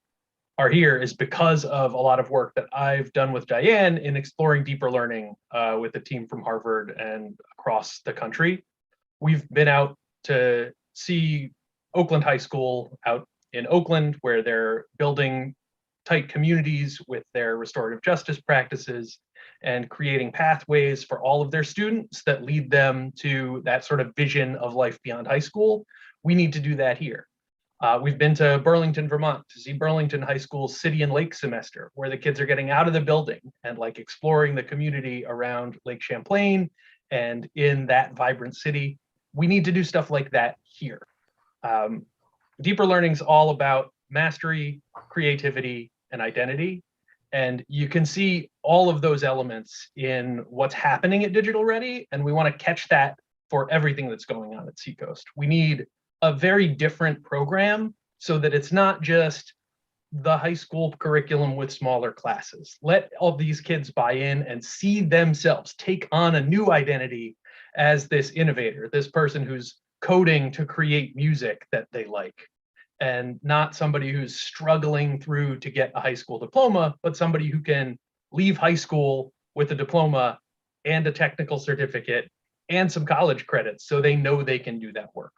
S5: are here is because of a lot of work that I've done with Diane in exploring deeper learning with a team from Harvard and across the country. We've been out to see Oakland High School out in Oakland, where they're building tight communities with their restorative justice practices and creating pathways for all of their students that lead them to that sort of vision of life beyond high school. We need to do that here. We've been to Burlington, Vermont to see Burlington High School's City and Lake semester, where the kids are getting out of the building and like exploring the community around Lake Champlain and in that vibrant city. We need to do stuff like that here. Deeper learning is all about mastery, creativity, and identity. And you can see all of those elements in what's happening at Digital Ready, and we want to catch that for everything that's going on at Seacoast. We need a very different program so that it's not just the high school curriculum with smaller classes. Let all these kids buy in and see themselves take on a new identity as this innovator, this person who's coding to create music that they like, and not somebody who's struggling through to get a high school diploma, but somebody who can leave high school with a diploma and a technical certificate and some college credits so they know they can do that work.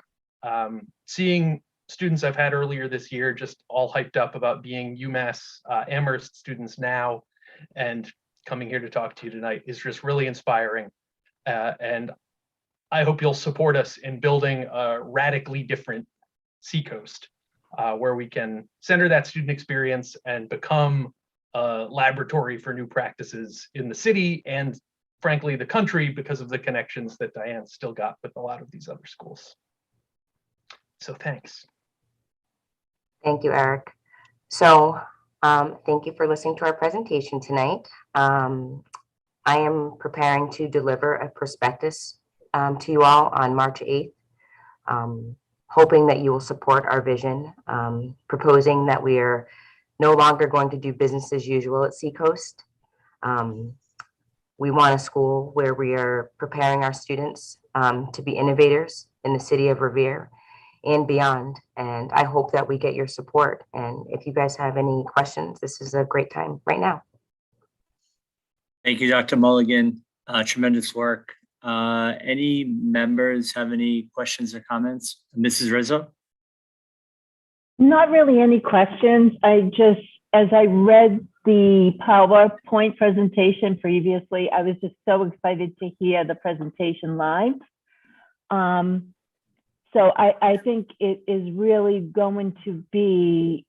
S5: Seeing students I've had earlier this year just all hyped up about being UMass Amherst students now and coming here to talk to you tonight is just really inspiring. And I hope you'll support us in building a radically different Seacoast, where we can center that student experience and become a laboratory for new practices in the city and frankly the country, because of the connections that Diane's still got with a lot of these other schools. So thanks.
S15: Thank you, Eric. So thank you for listening to our presentation tonight. I am preparing to deliver a prospectus to you all on March 8th, hoping that you will support our vision, proposing that we are no longer going to do business as usual at Seacoast. We want a school where we are preparing our students to be innovators in the city of Revere and beyond. And I hope that we get your support. And if you guys have any questions, this is a great time right now.
S1: Thank you, Dr. Mulligan. Tremendous work. Any members have any questions or comments? Mrs. Rizzo?
S3: Not really any questions. I just, as I read the PowerPoint presentation previously, I was just so excited to hear the presentation live. So I think it is really going to be,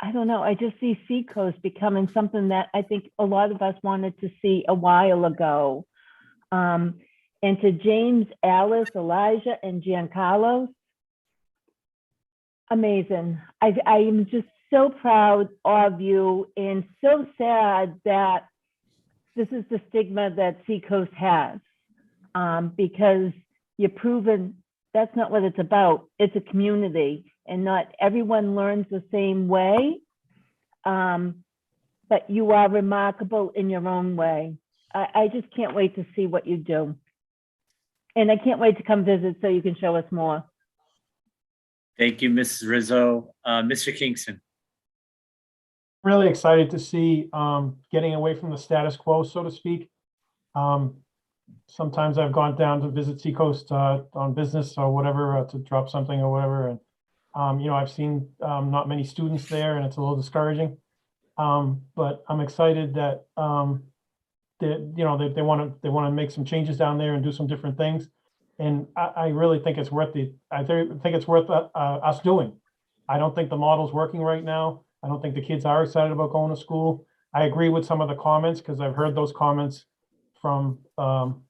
S3: I don't know, I just see Seacoast becoming something that I think a lot of us wanted to see a while ago. And to James, Alice, Elijah, and Giancarlo, Amazing. I am just so proud of you and so sad that this is the stigma that Seacoast has, because you're proven that's not what it's about. It's a community, and not everyone learns the same way. But you are remarkable in your own way. I just can't wait to see what you do. And I can't wait to come visit so you can show us more.
S1: Thank you, Mrs. Rizzo. Mr. Kingston.
S21: Really excited to see getting away from the status quo, so to speak. Sometimes I've gone down to visit Seacoast on business or whatever, to drop something or whatever. And, you know, I've seen not many students there, and it's a little discouraging. But I'm excited that they want to make some changes down there and do some different things. And I really think it's worth us doing. I don't think the model's working right now. I don't think the kids are excited about going to school. I agree with some of the comments, because I've heard those comments from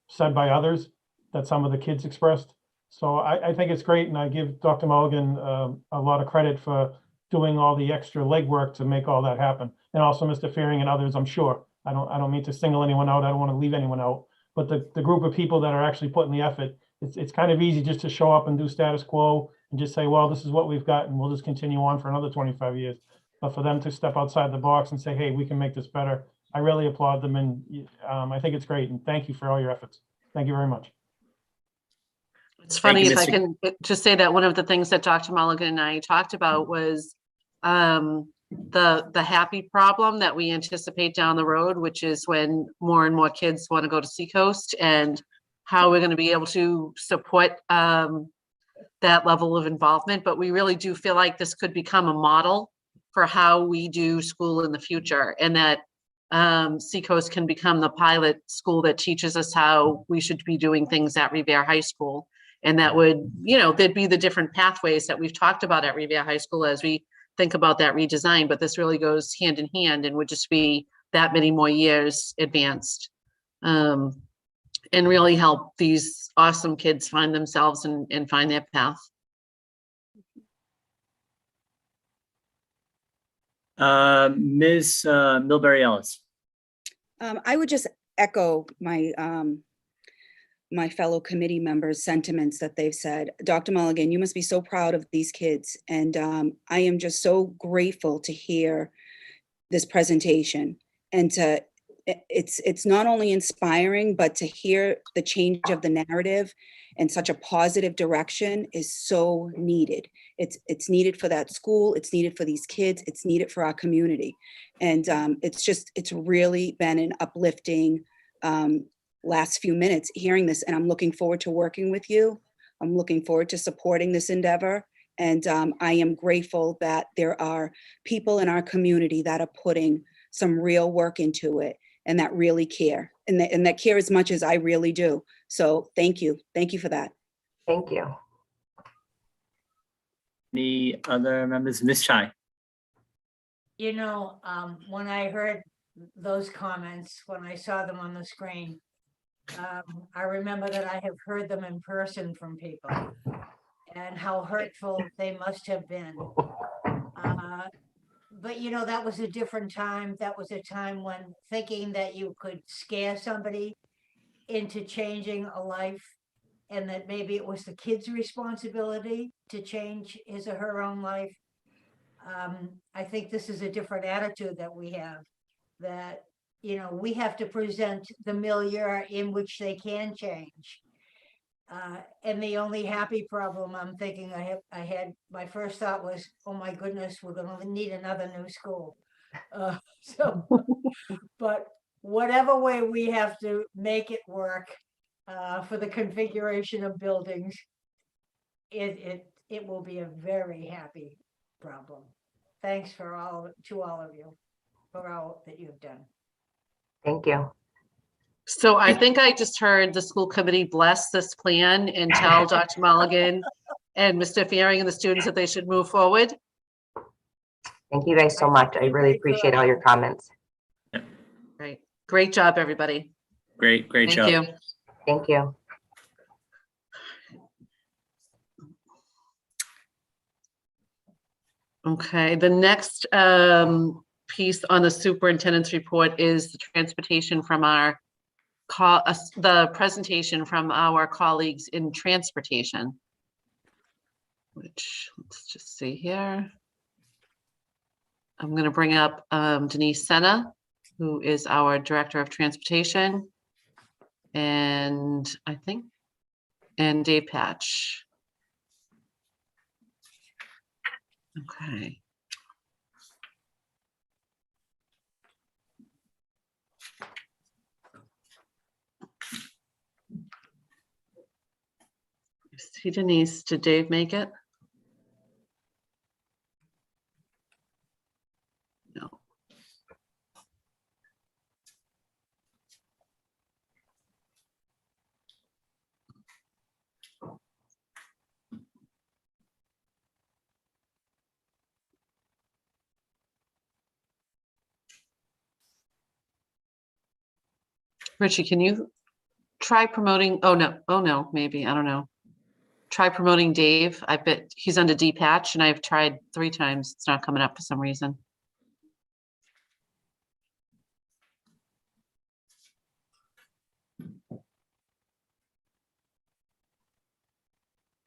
S21: said by others that some of the kids expressed. So I think it's great, and I give Dr. Mulligan a lot of credit for doing all the extra legwork to make all that happen, and also Mr. Fearing and others, I'm sure. I don't mean to single anyone out. I don't want to leave anyone out, but the group of people that are actually putting the effort, it's kind of easy just to show up and do status quo and just say, well, this is what we've got, and we'll just continue on for another 25 years. But for them to step outside the box and say, hey, we can make this better, I really applaud them, and I think it's great, and thank you for all your efforts. Thank you very much.
S6: It's funny, if I can just say that one of the things that Dr. Mulligan and I talked about was the happy problem that we anticipate down the road, which is when more and more kids want to go to Seacoast, and how we're going to be able to support that level of involvement. But we really do feel like this could become a model for how we do school in the future, and that Seacoast can become the pilot school that teaches us how we should be doing things at Revere High School. And that would, you know, there'd be the different pathways that we've talked about at Revere High School as we think about that redesign, but this really goes hand in hand and would just be that many more years advanced, and really help these awesome kids find themselves and find their path.
S1: Ms. Milbury Ellis.
S22: I would just echo my my fellow committee members' sentiments that they've said. Dr. Mulligan, you must be so proud of these kids. And I am just so grateful to hear this presentation, and to it's not only inspiring, but to hear the change of the narrative in such a positive direction is so needed. It's needed for that school, it's needed for these kids, it's needed for our community. And it's really been an uplifting last few minutes hearing this, and I'm looking forward to working with you. I'm looking forward to supporting this endeavor. And I am grateful that there are people in our community that are putting some real work into it and that really care, and that care as much as I really do. So thank you. Thank you for that.
S15: Thank you.
S1: Any other members? Ms. Chai.
S4: You know, when I heard those comments, when I saw them on the screen, I remember that I have heard them in person from people and how hurtful they must have been. But you know, that was a different time. That was a time when thinking that you could scare somebody into changing a life, and that maybe it was the kid's responsibility to change his or her own life. I think this is a different attitude that we have, that, you know, we have to present the milieu in which they can change. And the only happy problem I'm thinking I had, my first thought was, oh my goodness, we're going to need another new school. But whatever way we have to make it work for the configuration of buildings, it will be a very happy problem. Thanks to all of you for all that you've done.
S15: Thank you.
S6: So I think I just heard the school committee bless this plan and tell Dr. Mulligan and Mr. Fearing and the students that they should move forward.
S15: Thank you guys so much. I really appreciate all your comments.
S6: Great. Great job, everybody.
S1: Great
S6: Thank
S1: job.
S6: you.
S15: Thank you.
S6: Okay, the next piece on the superintendent's report is the transportation from our the presentation from our colleagues in transportation. Which, let's just see here. I'm going to bring up Denise Senna, who is our Director of Transportation, and and Dave Patch. Okay. See Denise, did Dave make it? No. Richie, can you try promoting? Oh no, maybe, I don't know. Try promoting Dave. I bet he's under D Patch and I've tried 3 times. It's not coming up for some reason.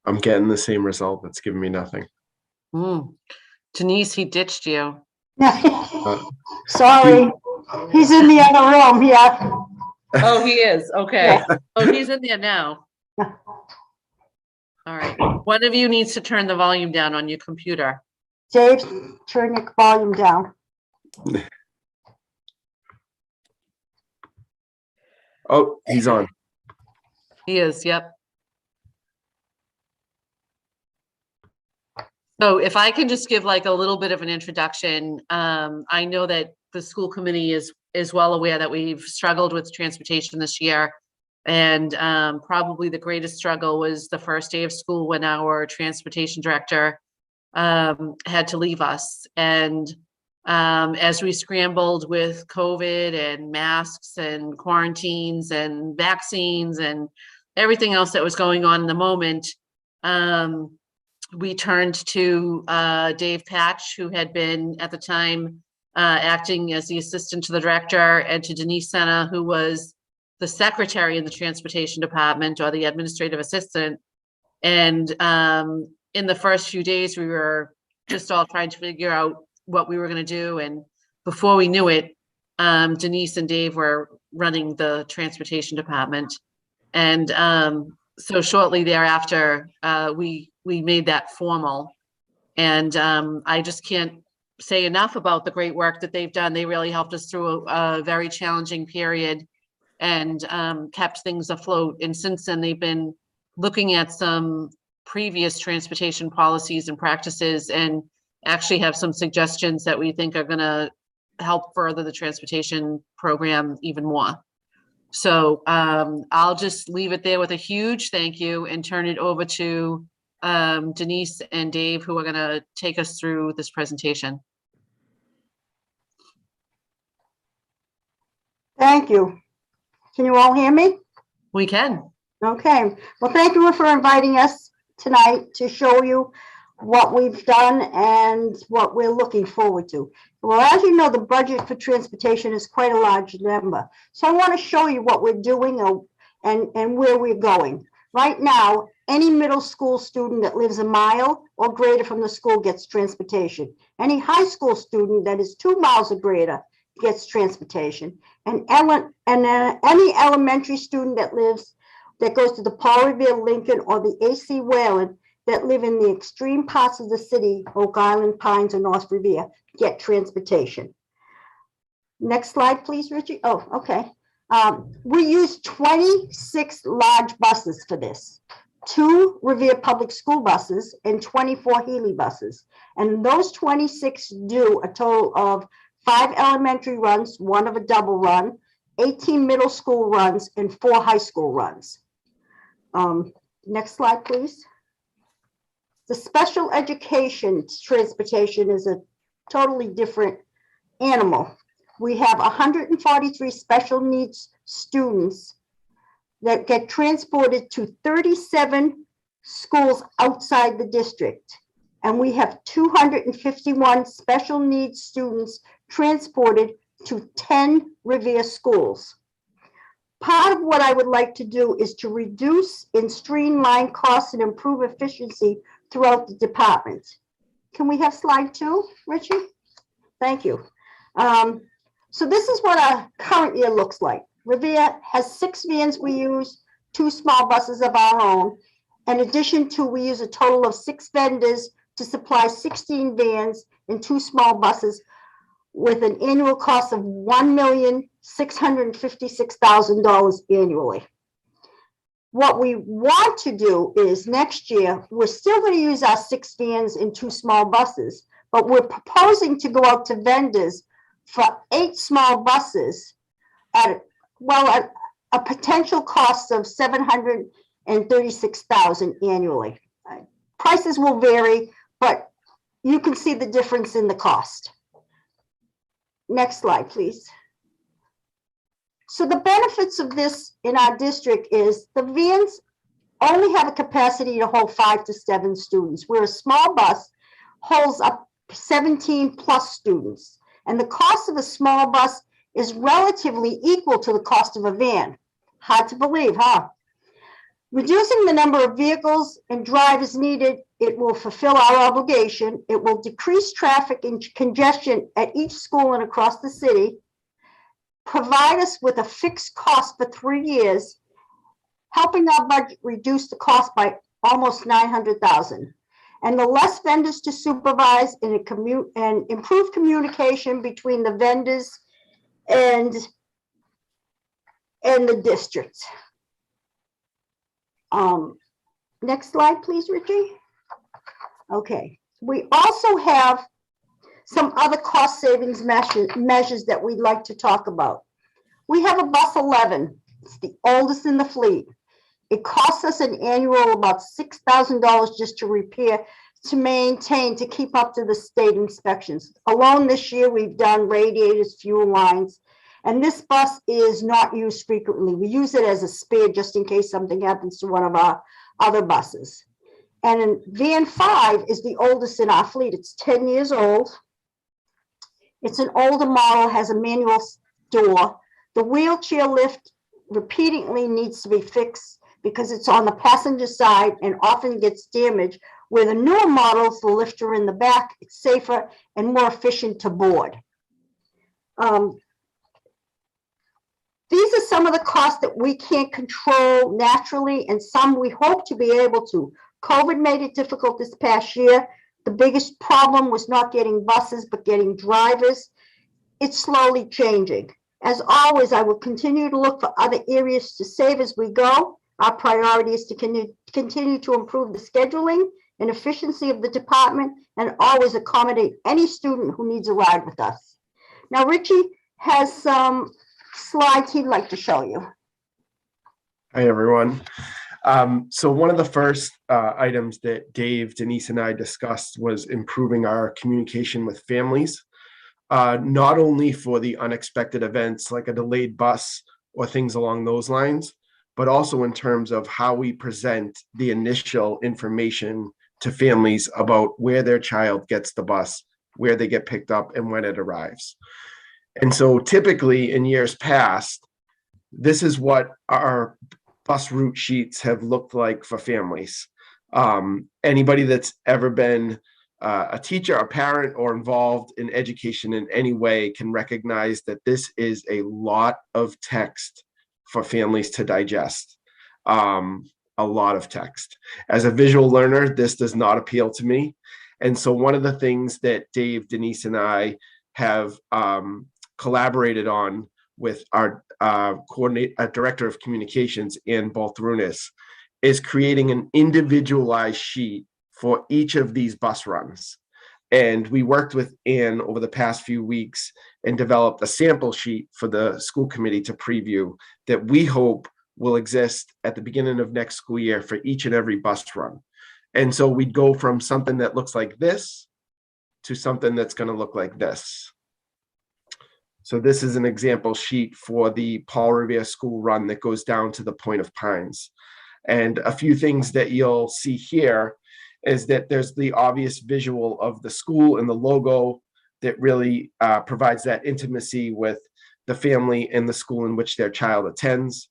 S2: I'm getting the same result. It's giving me nothing.
S6: Denise, he ditched you.
S7: Sorry, he's in the other room, yeah.
S6: Oh, he is, okay. Oh, he's in there now. All right, one of you needs to turn the volume down on your computer.
S7: Dave, turn your volume down.
S2: Oh, he's on.
S6: He is, yep. So if I can just give like a little bit of an introduction, I know that the school committee is well aware that we've struggled with transportation this year. And probably the greatest struggle was the first day of school when our transportation director had to leave us. And as we scrambled with COVID and masks and quarantines and vaccines and everything else that was going on in the moment, we turned to Dave Patch, who had been at the time acting as the assistant to the director, and to Denise Senna, who was the secretary in the transportation department or the administrative assistant. And in the first few days, we were just all trying to figure out what we were going to do. And before we knew it, Denise and Dave were running the transportation department. And so shortly thereafter, we made that formal. And I just can't say enough about the great work that they've done. They really helped us through a very challenging period and kept things afloat. And since then, they've been looking at some previous transportation policies and practices and actually have some suggestions that we think are going to help further the transportation program even more. So I'll just leave it there with a huge thank you and turn it over to Denise and Dave, who are going to take us through this presentation.
S7: Thank you. Can you all hear me?
S6: We can.
S7: Okay. Well, thank you for inviting us tonight to show you what we've done and what we're looking forward to. Well, as you know, the budget for transportation is quite a large number. So I want to show you what we're doing and where we're going. Right now, any middle school student that lives a mile or greater from the school gets transportation. Any high school student that is 2 miles or greater gets transportation. And any elementary student that goes to the Paul Revere Lincoln or the AC Whalen that live in the extreme parts of the city, Oak Island, Pines, or North Revere, get transportation. Next slide, please, Richie. Oh, okay. We use 26 large buses for this, 2 Revere Public School buses and 24 Healy buses. And those 26 do a total of 5 elementary runs, 1 of a double run, 18 middle school runs, and 4 high school runs. Next slide, please. The special education transportation is a totally different animal. We have 143 special needs students that get transported to 37 schools outside the district. And we have 251 special needs students transported to 10 Revere schools. Part of what I would like to do is to reduce and streamline costs and improve efficiency throughout the department. Can we have slide 2, Richie? Thank you. So this is what our current year looks like. Revere has 6 vans we use, 2 small buses of our own. In addition to, we use a total of 6 vendors to supply 16 vans and 2 small buses with an annual cost of $1,656,000 annually. What we want to do is next year, we're still going to use our 6 vans and 2 small buses, but we're proposing to go out to vendors for 8 small buses at a potential cost of $736,000 annually. Prices will vary, but you can see the difference in the cost. Next slide, please. So the benefits of this in our district is the vans only have a capacity to hold 5 to 7 students, where a small bus holds up 17 plus students. And the cost of a small bus is relatively equal to the cost of a van. Hard to believe, huh? Reducing the number of vehicles and drivers needed, it will fulfill our obligation. It will decrease traffic and congestion at each school and across the city, provide us with a fixed cost for 3 years, helping our budget reduce the cost by almost $900,000. And the less vendors to supervise and improve communication between the vendors and the districts. Next slide, please, Richie. Okay, we also have some other cost savings measures that we'd like to talk about. We have a bus 11. It's the oldest in the fleet. It costs us an annual about $6,000 just to repair, to maintain, to keep up to the state inspections. Alone this year, we've done radiators, fuel lines, and this bus is not used frequently. We use it as a spare just in case something happens to one of our other buses. And van 5 is the oldest in our fleet. It's 10 years old. It's an older model, has a manual door. The wheelchair lift repeatedly needs to be fixed because it's on the passenger side and often gets damaged. Where the newer models, the lifter in the back, it's safer and more efficient to board. These are some of the costs that we can't control naturally, and some we hope to be able to. COVID made it difficult this past year. The biggest problem was not getting buses, but getting drivers. It's slowly changing. As always, I will continue to look for other areas to save as we go. Our priority is to continue to improve the scheduling and efficiency of the department and always accommodate any student who needs a ride with us. Now, Richie has some slides he'd like to show you.
S2: Hi, everyone. So one of the first items that Dave, Denise, and I discussed was improving our communication with families, not only for the unexpected events like a delayed bus or things along those lines, but also in terms of how we present the initial information to families about where their child gets the bus, where they get picked up, and when it arrives. And so typically in years past, this is what our bus route sheets have looked like for families. Anybody that's ever been a teacher, a parent, or involved in education in any way can recognize that this is a lot of text for families to digest. A lot of text. As a visual learner, this does not appeal to me. And so one of the things that Dave, Denise, and I have collaborated on with our director of communications, Ann Baltrunas, is creating an individualized sheet for each of these bus runs. And we worked with Ann over the past few weeks and developed a sample sheet for the school committee to preview that we hope will exist at the beginning of next school year for each and every bus run. And so we'd go from something that looks like this to something that's going to look like this. So this is an example sheet for the Paul Revere school run that goes down to the Point of Pines. And a few things that you'll see here is that there's the obvious visual of the school and the logo that really provides that intimacy with the family and the school in which their child attends.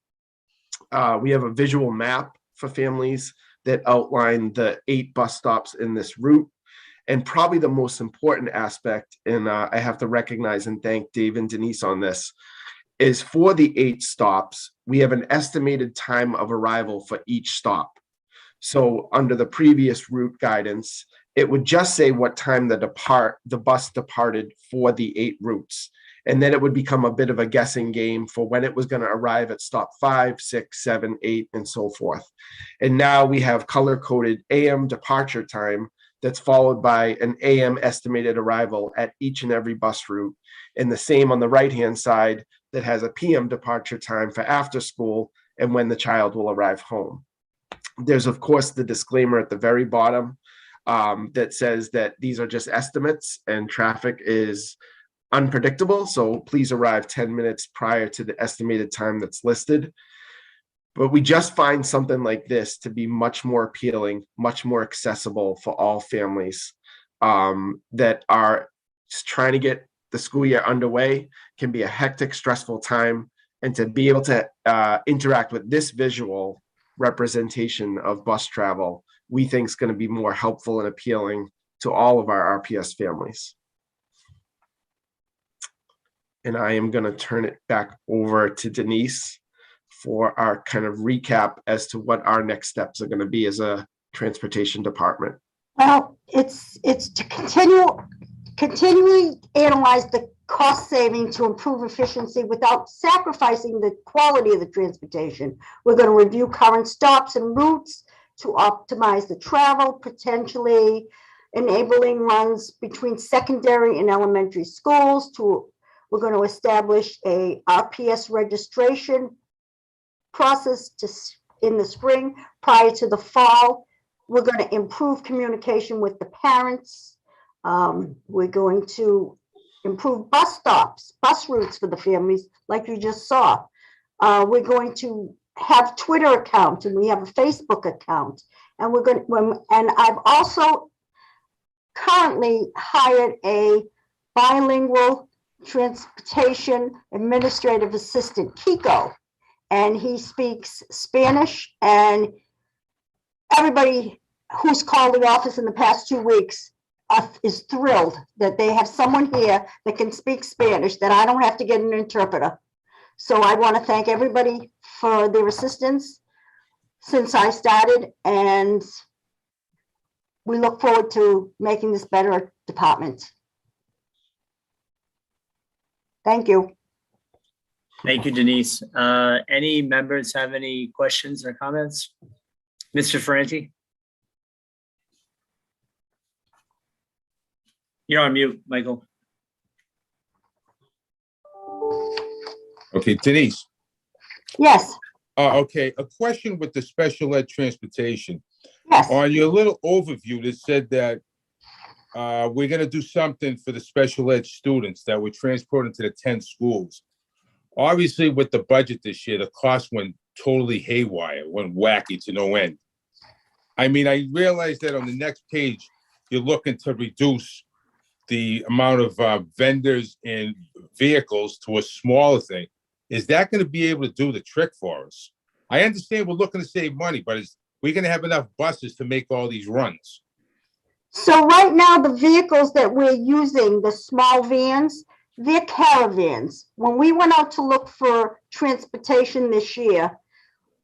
S2: We have a visual map for families that outline the 8 bus stops in this route. And probably the most important aspect, and I have to recognize and thank Dave and Denise on this, is for the 8 stops, we have an estimated time of arrival for each stop. So under the previous route guidance, it would just say what time the bus departed for the 8 routes. And then it would become a bit of a guessing game for when it was going to arrive at stop 5, 6, 7, 8, and so forth. And now we have color-coded AM departure time that's followed by an AM estimated arrival at each and every bus route. And the same on the right-hand side that has a PM departure time for after school and when the child will arrive home. There's, of course, the disclaimer at the very bottom that says that these are just estimates and traffic is unpredictable. So please arrive 10 minutes prior to the estimated time that's listed. But we just find something like this to be much more appealing, much more accessible for all families that are just trying to get the school year underway. Can be a hectic, stressful time. And to be able to interact with this visual representation of bus travel, we think is going to be more helpful and appealing to all of our RPS families. And I am going to turn it back over to Denise for our kind of recap as to what our next steps are going to be as a transportation department.
S7: Well, it's to continually analyze the cost saving to improve efficiency without sacrificing the quality of the transportation. We're going to review current stops and routes to optimize the travel, potentially enabling runs between secondary and elementary schools. We're going to establish a RPS registration process in the spring prior to the fall. We're going to improve communication with the parents. We're going to improve bus stops, bus routes for the families, like you just saw. We're going to have Twitter account, and we have a Facebook account. And I've also currently hired a bilingual transportation administrative assistant, Kiko, and he speaks Spanish, and everybody who's called the office in the past 2 weeks is thrilled that they have someone here that can speak Spanish, that I don't have to get an interpreter. So I want to thank everybody for their assistance since I started, and we look forward to making this better department. Thank you.
S1: Thank you, Denise. Any members have any questions or comments? Mr. Ferranti? You're on mute, Michael.
S8: Okay, Denise.
S7: Yes.
S8: Okay, a question with the special ed transportation.
S7: Yes.
S8: On your little overview that said that we're going to do something for the special ed students that we're transporting to the 10 schools. Obviously, with the budget this year, the cost went totally haywire, went wacky to no end. I mean, I realized that on the next page, you're looking to reduce the amount of vendors and vehicles to a smaller thing. Is that going to be able to do the trick for us? I understand we're looking to save money, but is we going to have enough buses to make all these runs?
S7: So right now, the vehicles that we're using, the small vans, they're caravans. When we went out to look for transportation this year,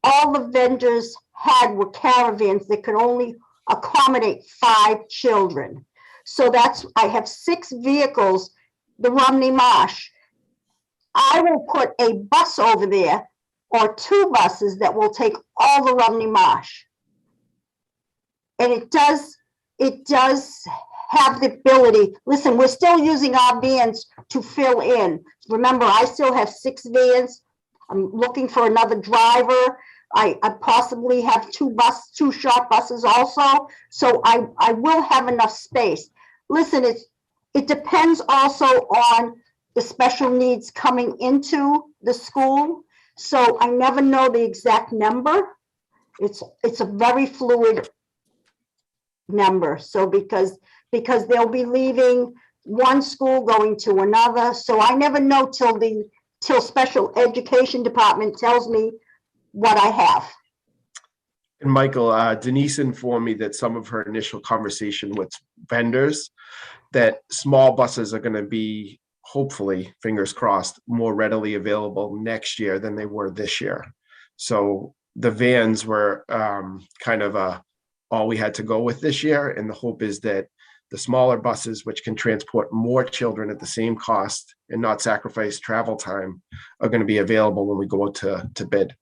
S7: all the vendors had were caravans that could only accommodate 5 children. So I have 6 vehicles, the Romney Marsh. I will put a bus over there or 2 buses that will take all the Romney Marsh. And it does have the ability. Listen, we're still using our vans to fill in. Remember, I still have 6 vans. I'm looking for another driver. I possibly have 2 short buses also. So I will have enough space. Listen, it depends also on the special needs coming into the school. So I never know the exact number. It's a very fluid number. So because they'll be leaving one school going to another. So I never know till special education department tells me what I have.
S2: And Michael, Denise informed me that some of her initial conversation with vendors, that small buses are going to be, hopefully, fingers crossed, more readily available next year than they were this year. So the vans were kind of all we had to go with this year. And the hope is that the smaller buses, which can transport more children at the same cost and not sacrifice travel time, are going to be available when we go out to bid.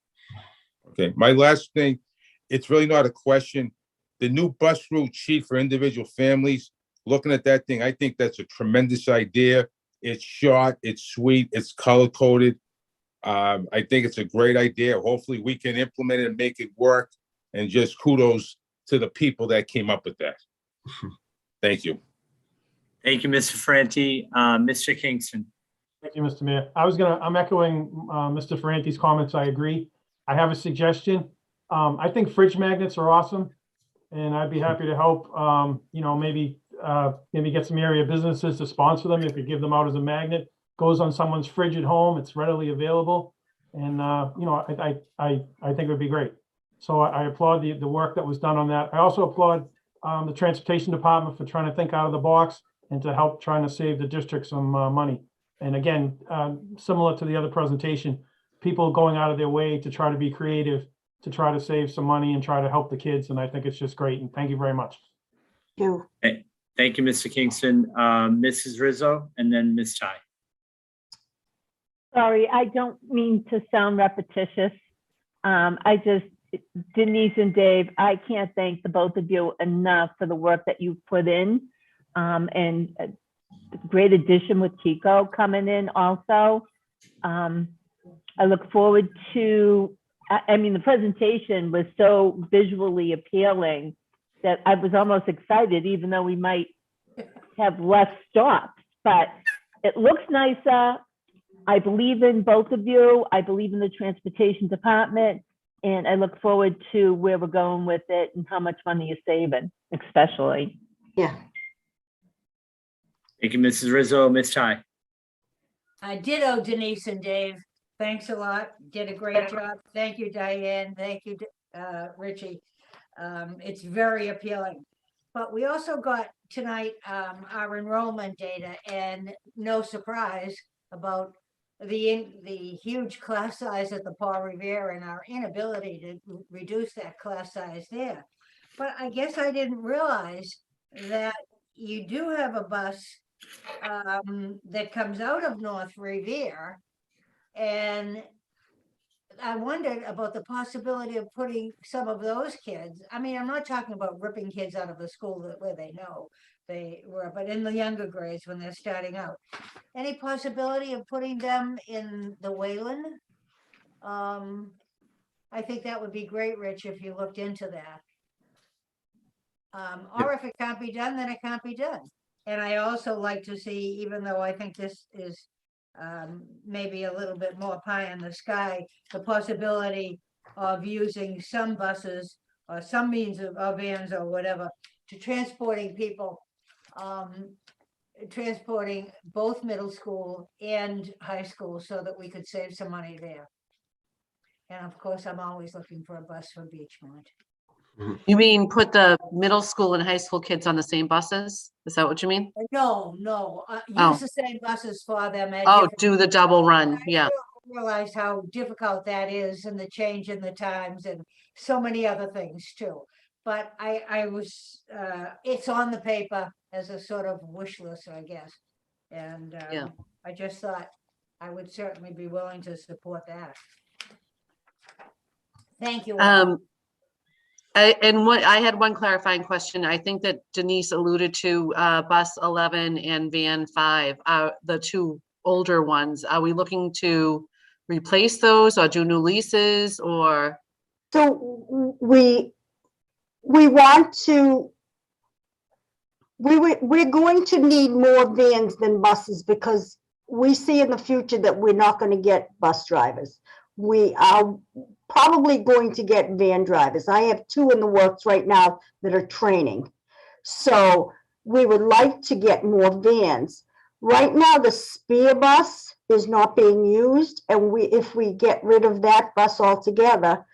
S8: Okay, my last thing, it's really not a question. The new bus route sheet for individual families, looking at that thing, I think that's a tremendous idea. It's short, it's sweet, it's color coded. I think it's a great idea. Hopefully we can implement it and make it work. And just kudos to the people that came up with that. Thank you.
S1: Thank you, Mr. Franti. Mr. Kingston.
S21: Thank you, Mr. Mayor. I'm echoing Mr. Ferranti's comments. I agree. I have a suggestion. I think fridge magnets are awesome, and I'd be happy to help, maybe get some area businesses to sponsor them. If you give them out as a magnet, goes on someone's fridge at home, it's readily available. And, I think it would be great. So I applaud the work that was done on that. I also applaud the transportation department for trying to think out of the box and to help trying to save the district some money. And again, similar to the other presentation, people going out of their way to try to be creative, to try to save some money and try to help the kids. And I think it's just great. And thank you very much.
S1: Thank you, Mr. Kingston. Mrs. Rizzo, and then Ms. Chai.
S3: Sorry, I don't mean to sound repetitious. Denise and Dave, I can't thank the both of you enough for the work that you've put in. And a great addition with Chico coming in also. I look forward to, the presentation was so visually appealing that I was almost excited, even though we might have less stops, but it looks nicer. I believe in both of you. I believe in the transportation department, and I look forward to where we're going with it and how much money you're saving, especially.
S7: Yeah.
S1: Thank you, Mrs. Rizzo. Ms. Chai.
S4: Ditto, Denise and Dave. Thanks a lot. Did a great job. Thank you, Diane. Thank you, Richie. It's very appealing. But we also got tonight our enrollment data, and no surprise about the huge class size at the Paul Revere and our inability to reduce that class size there. But I guess I didn't realize that you do have a bus that comes out of North Revere, and I wondered about the possibility of putting some of those kids. I'm not talking about ripping kids out of the school where they know they were, but in the younger grades when they're starting out. Any possibility of putting them in the Wayland? I think that would be great, Rich, if you looked into that. Or if it can't be done, then it can't be done. And I also like to see, even though I think this is maybe a little bit more pie in the sky, the possibility of using some buses or some means of vans or whatever to transporting people, transporting both middle school and high school, so that we could save some money there. And of course, I'm always looking for a bus for Beachmont.
S6: You mean put the middle school and high school kids on the same buses? Is that what you mean?
S4: No, use the same buses for them. At
S6: Oh,
S4: different-
S6: do the double run. Yeah.
S4: Realize how difficult that is, and the change in the times and so many other things too. But I was, it's on the paper as a sort of wish list, I guess. And I just thought I would certainly be willing to support that. Thank you.
S6: I had one clarifying question. I think that Denise alluded to bus 11 and van 5, the two older ones. Are we looking to replace those or do new leases, or?
S7: So we want to, we're going to need more vans than buses, because we see in the future that we're not going to get bus drivers. We are probably going to get van drivers. I have 2 in the works right now that are training. So we would like to get more vans. Right now, the Spear bus is not being used, and if we get rid of that bus altogether,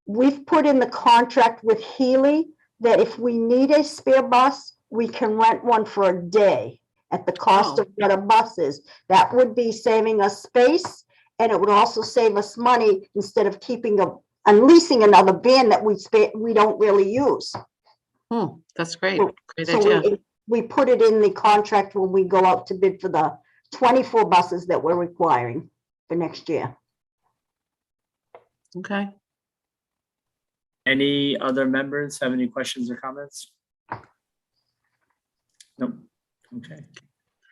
S7: we've put in the contract with Healy that if we need a spare bus, we can rent one for a day at the cost of what a bus is. That would be saving us space, and it would also save us money instead of and leasing another van that we don't really use.
S6: That's great. Great
S7: So
S6: idea.
S7: we put it in the contract when we go out to bid for the 24 buses that we're requiring for next year.
S6: Okay.
S1: Any other members have any questions or comments? Nope. Okay.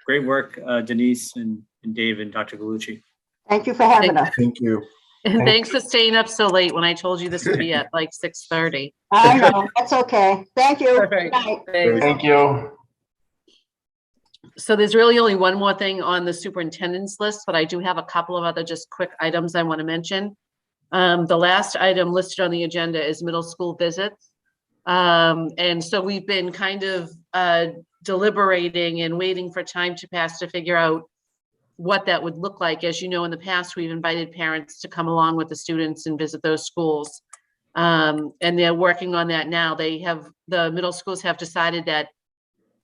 S1: Great work, Denise and Dave and Dr. Galucci.
S7: Thank you for having us.
S2: Thank you.
S6: And thanks for staying up so late when I told you this would be at like 6:30.
S7: I know, that's okay. Thank you. Good night.
S6: Thanks.
S2: you.
S6: So there's really only one more thing on the superintendent's list, but I do have a couple of other just quick items I want to mention. The last item listed on the agenda is middle school visits. And so we've been kind of deliberating and waiting for time to pass to figure out what that would look like. As you know, in the past, we've invited parents to come along with the students and visit those schools. And they're working on that now. The middle schools have decided that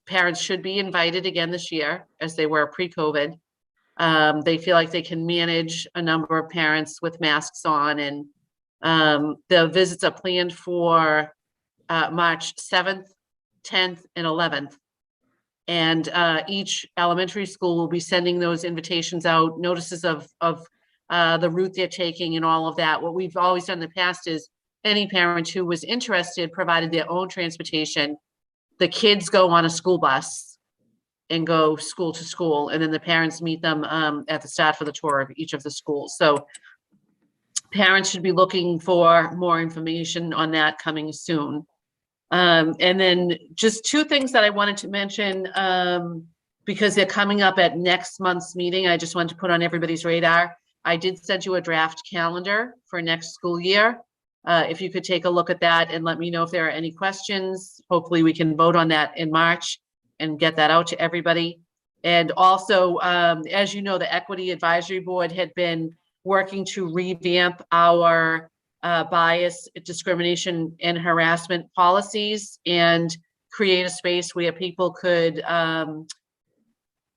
S6: parents should be invited again this year, as they were pre-COVID. They feel like they can manage a number of parents with masks on, and the visits are planned for March 7th, 10th, and 11th. And each elementary school will be sending those invitations out, notices of the route they're taking and all of that. What we've always done in the past is any parent who was interested provided their own transportation. The kids go on a school bus and go school to school, and then the parents meet them at the start for the tour of each of the schools. So parents should be looking for more information on that coming soon. And then just two things that I wanted to mention, because they're coming up at next month's meeting. I just wanted to put on everybody's radar. I did send you a draft calendar for next school year. If you could take a look at that and let me know if there are any questions. Hopefully we can vote on that in March and get that out to everybody. And also, as you know, the Equity Advisory Board had been working to revamp our bias, discrimination, and harassment policies and create a space where people could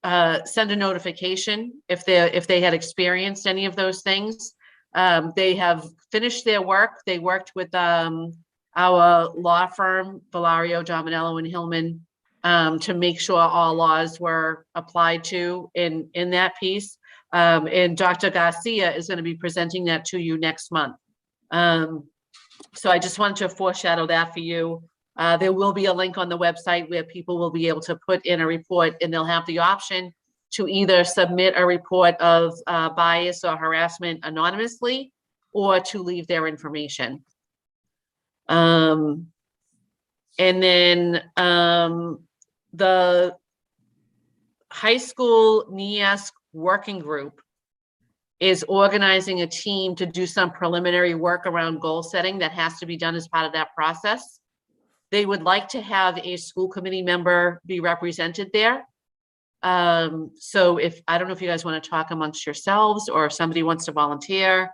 S6: send a notification if they had experienced any of those things. They have finished their work. They worked with our law firm, Valario, Dominello, and Hillman, to make sure all laws were applied to in that piece. And Dr. Garcia is going to be presenting that to you next month. So I just wanted to foreshadow that for you. There will be a link on the website where people will be able to put in a report, and they'll have the option to either submit a report of bias or harassment anonymously, or to leave their information. And then the high school NEASC working group is organizing a team to do some preliminary work around goal setting that has to be done as part of that process. They would like to have a school committee member be represented there. So I don't know if you guys want to talk amongst yourselves, or if somebody wants to volunteer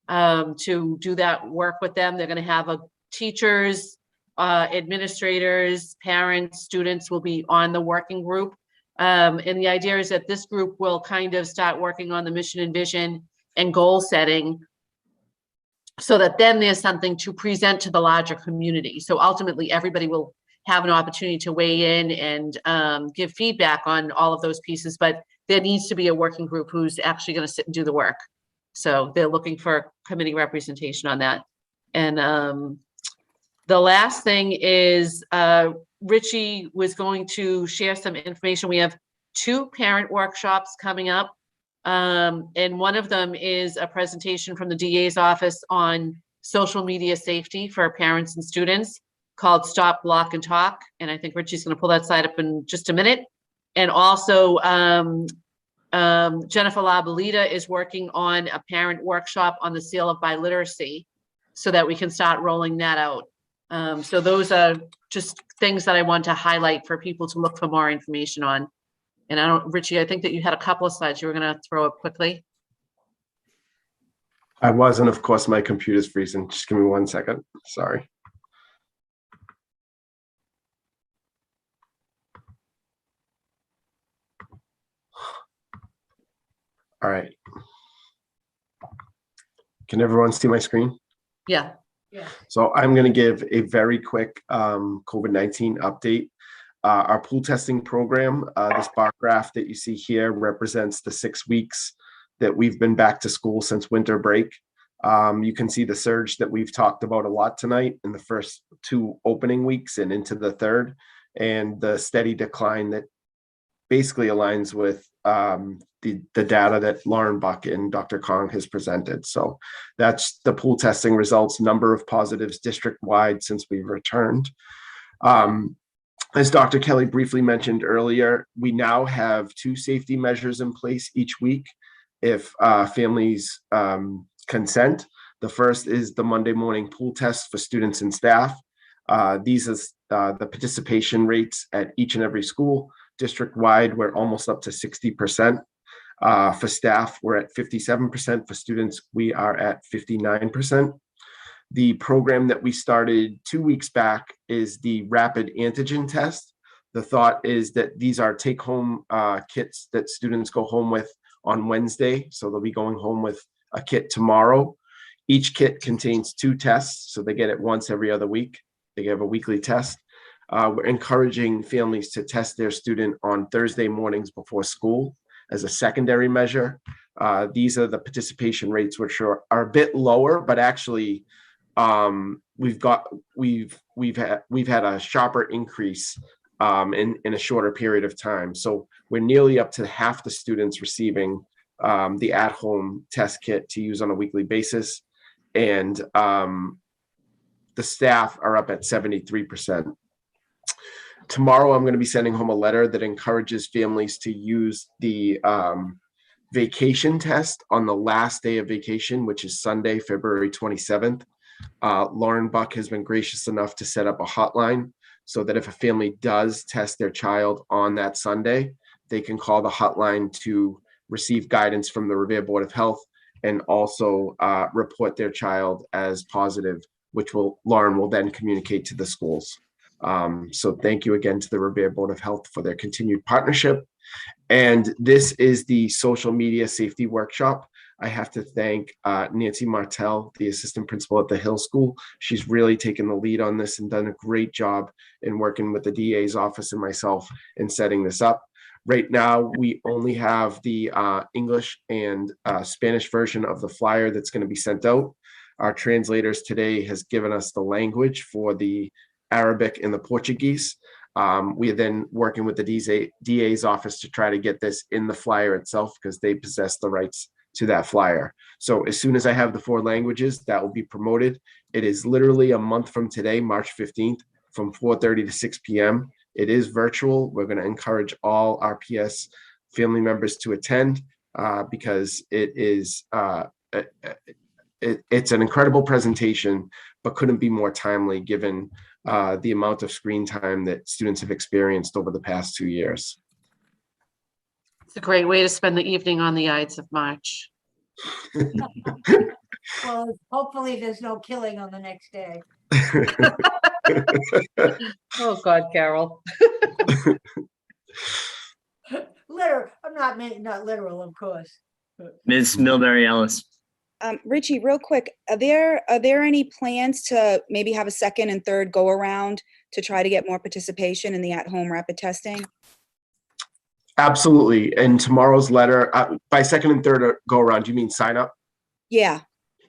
S6: to do that work with them. They're going to have teachers, administrators, parents, students will be on the working group. And the idea is that this group will kind of start working on the mission and vision and goal setting, so that then there's something to present to the larger community. So ultimately, everybody will have an opportunity to weigh in and give feedback on all of those pieces, but there needs to be a working group who's actually going to sit and do the work. So they're looking for committee representation on that. And the last thing is Richie was going to share some information. We have 2 parent workshops coming up. And one of them is a presentation from the DA's office on social media safety for parents and students, called Stop, Block, and Talk. And I think Richie's going to pull that slide up in just a minute. And also Jennifer Labalita is working on a parent workshop on the sale of biliteracy, so that we can start rolling that out. So those are just things that I want to highlight for people to look for more information on. And I don't, Richie, I think that you had a couple of slides you were going to throw up quickly.
S2: I was, and of course my computer's freezing. Just give me 1 second. Sorry. All right. Can everyone see my screen?
S6: Yeah.
S2: So I'm going to give a very quick COVID-19 update. Our pool testing program, this bar graph that you see here represents the 6 weeks that we've been back to school since winter break. You can see the surge that we've talked about a lot tonight in the first 2 opening weeks and into the third, and the steady decline that basically aligns with the data that Lauren Buck and Dr. Kong has presented. So that's the pool testing results, number of positives district-wide since we've returned. As Dr. Kelly briefly mentioned earlier, we now have 2 safety measures in place each week if families consent. The first is the Monday morning pool test for students and staff. These are the participation rates at each and every school. District-wide, we're almost up to 60%. For staff, we're at 57%. For students, we are at 59%. The program that we started 2 weeks back is the rapid antigen test. The thought is that these are take-home kits that students go home with on Wednesday. So they'll be going home with a kit tomorrow. Each kit contains 2 tests, so they get it once every other week. They have a weekly test. We're encouraging families to test their student on Thursday mornings before school as a secondary measure. These are the participation rates, which are a bit lower, but actually we've had a sharper increase in a shorter period of time. So we're nearly up to half the students receiving the at-home test kit to use on a weekly basis, and the staff are up at 73%. Tomorrow, I'm going to be sending home a letter that encourages families to use the vacation test on the last day of vacation, which is Sunday, February 27th. Lauren Buck has been gracious enough to set up a hotline so that if a family does test their child on that Sunday, they can call the hotline to receive guidance from the Revere Board of Health and also report their child as positive, which Lauren will then communicate to the schools. So thank you again to the Revere Board of Health for their continued partnership. And this is the social media safety workshop. I have to thank Nancy Martell, the assistant principal at the Hill School. She's really taken the lead on this and done a great job in working with the DA's office and myself in setting this up. Right now, we only have the English and Spanish version of the flyer that's going to be sent out. Our translators today has given us the language for the Arabic and the Portuguese. We are then working with the DA's office to try to get this in the flyer itself because they possess the rights to that flyer. So as soon as I have the 4 languages, that will be promoted. It is literally a month from today, March 15th, from 4:30 to 6 p.m. It is virtual. We're going to encourage all RPS family members to attend because it is it's an incredible presentation, but couldn't be more timely given the amount of screen time that students have experienced over the past 2 years.
S6: It's a great way to spend the evening on the Ides of March.
S4: Well, hopefully there's no killing on the next day.
S6: Oh God, Carol.
S4: Not literal, of course.
S1: Ms. Milbury Ellis.
S22: Richie, real quick, are there any plans to maybe have a second and third go around to try to get more participation in the at-home rapid testing?
S2: Absolutely. And tomorrow's letter, by second and third go around, do you mean sign up?
S22: Yeah.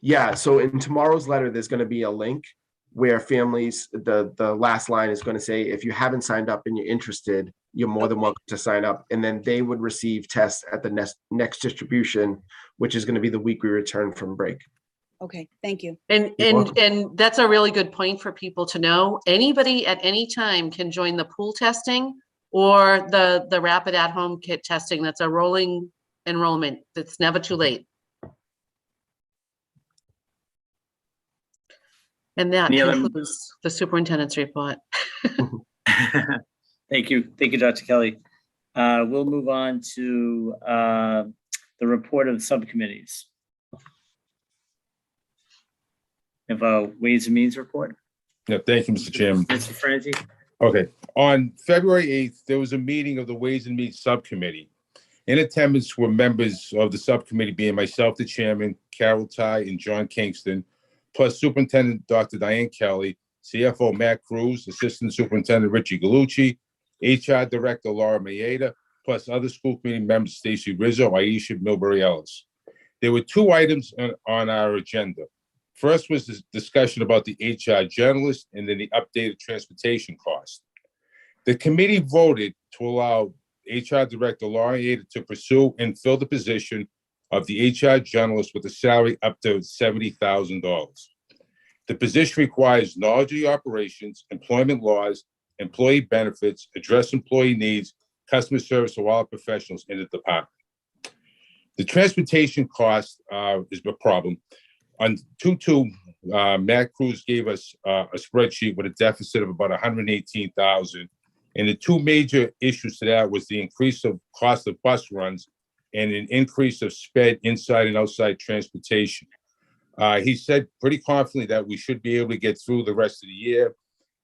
S2: Yeah. So in tomorrow's letter, there's going to be a link where families, the last line is going to say, if you haven't signed up and you're interested, you're more than welcome to sign up. And then they would receive tests at the next distribution, which is going to be the week we return from break.
S22: Okay, thank you.
S6: And that's a really good point for people to know. Anybody at any time can join the pool testing or the rapid at-home kit testing. That's a rolling enrollment. It's never too late. And that
S1: Any other-
S6: concludes the superintendent's report.
S1: Thank you, Dr. Kelly. We'll move on to the report of subcommittees. We have a Ways and Means report.
S8: Yeah, thank you, Mr. Chairman.
S1: Mr. Franti.
S8: Okay, on February 8th, there was a meeting of the Ways and Means Subcommittee. In attendance were members of the subcommittee being myself, the chairman, Carol Ty, and John Kingston, plus Superintendent Dr. Diane Kelly, CFO Matt Cruz, Assistant Superintendent Richie Galucci, HR Director Laura Mayeda, plus other school committee members Stacy Rizzo, Aisha Milbury Ellis. There were two items on our agenda. First was the discussion about the HR journalist and then the updated transportation cost. The committee voted to allow HR Director Laura Mayeda to pursue and fill the position of the HR journalist with a salary up to $70,000. The position requires knowledge of the operations, employment laws, employee benefits, address employee needs, customer service of all professionals in the department. The transportation cost is a problem. On 2/2, Matt Cruz gave us a spreadsheet with a deficit of about $118,000. And the two major issues to that was the increase of cost of bus runs and an increase of sped inside and outside transportation. He said pretty confidently that we should be able to get through the rest of the year.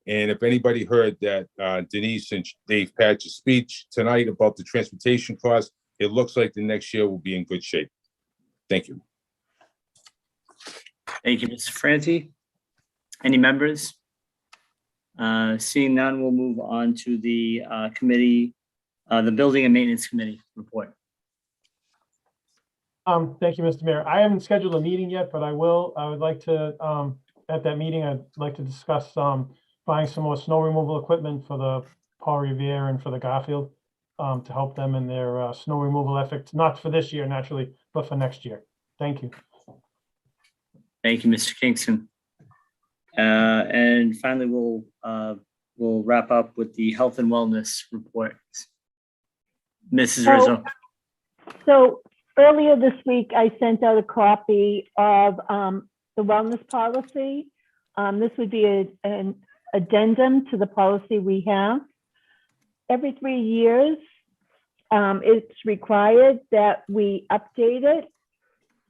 S8: And if anybody heard that Denise and Dave Patch's speech tonight about the transportation costs, it looks like the next year will be in good shape. Thank you.
S1: Thank you, Mr. Franti. Any members? Seeing none, we'll move on to the committee, the Building and Maintenance Committee report.
S21: Thank you, Mr. Mayor. I haven't scheduled a meeting yet, but I would like to, at that meeting, I'd like to discuss buying some more snow removal equipment for the Paul Revere and for the Garfield to help them in their snow removal efforts, not for this year naturally, but for next year. Thank you.
S1: Thank you, Mr. Kingston. And finally, we'll wrap up with the Health and Wellness report. Mrs. Rizzo.
S3: So earlier this week, I sent out a copy of the wellness policy. This would be an addendum to the policy we have. Every 3 years, it's required that we update it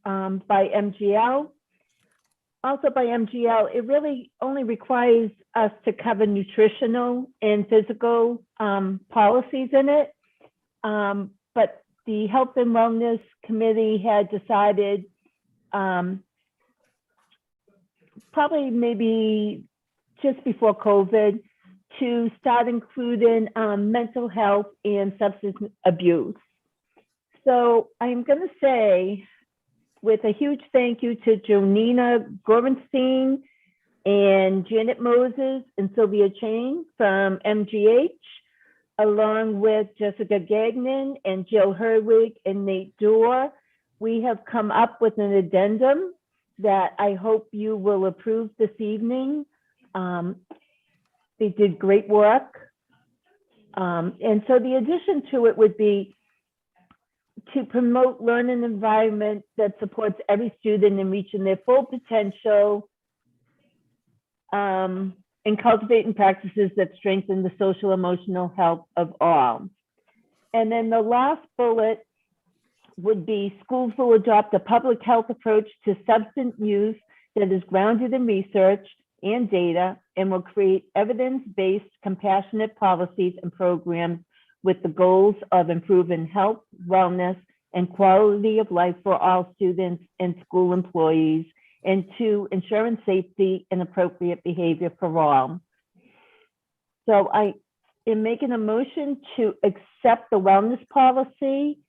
S3: by MGL. Also by MGL, it really only requires us to cover nutritional and physical policies in it. But the Health and Wellness Committee had decided probably maybe just before COVID to start including mental health and substance abuse. So I'm going to say, with a huge thank you to Jonina Gorenstein and Janet Moses and Sylvia Chain from MGH, along with Jessica Gagnon and Jill Herwig and Nate Dorr, we have come up with an addendum that I hope you will approve this evening. They did great work. And so the addition to it would be to promote learning environment that supports every student in reaching their full potential, and cultivating practices that strengthen the social emotional health of all. And then the last bullet would be schools will adopt a public health approach to substance use that is grounded in research and data and will create evidence-based compassionate policies and programs with the goals of improving health, wellness, and quality of life for all students and school employees, and to ensuring safety and appropriate behavior for all. So I am making a motion to accept the wellness policy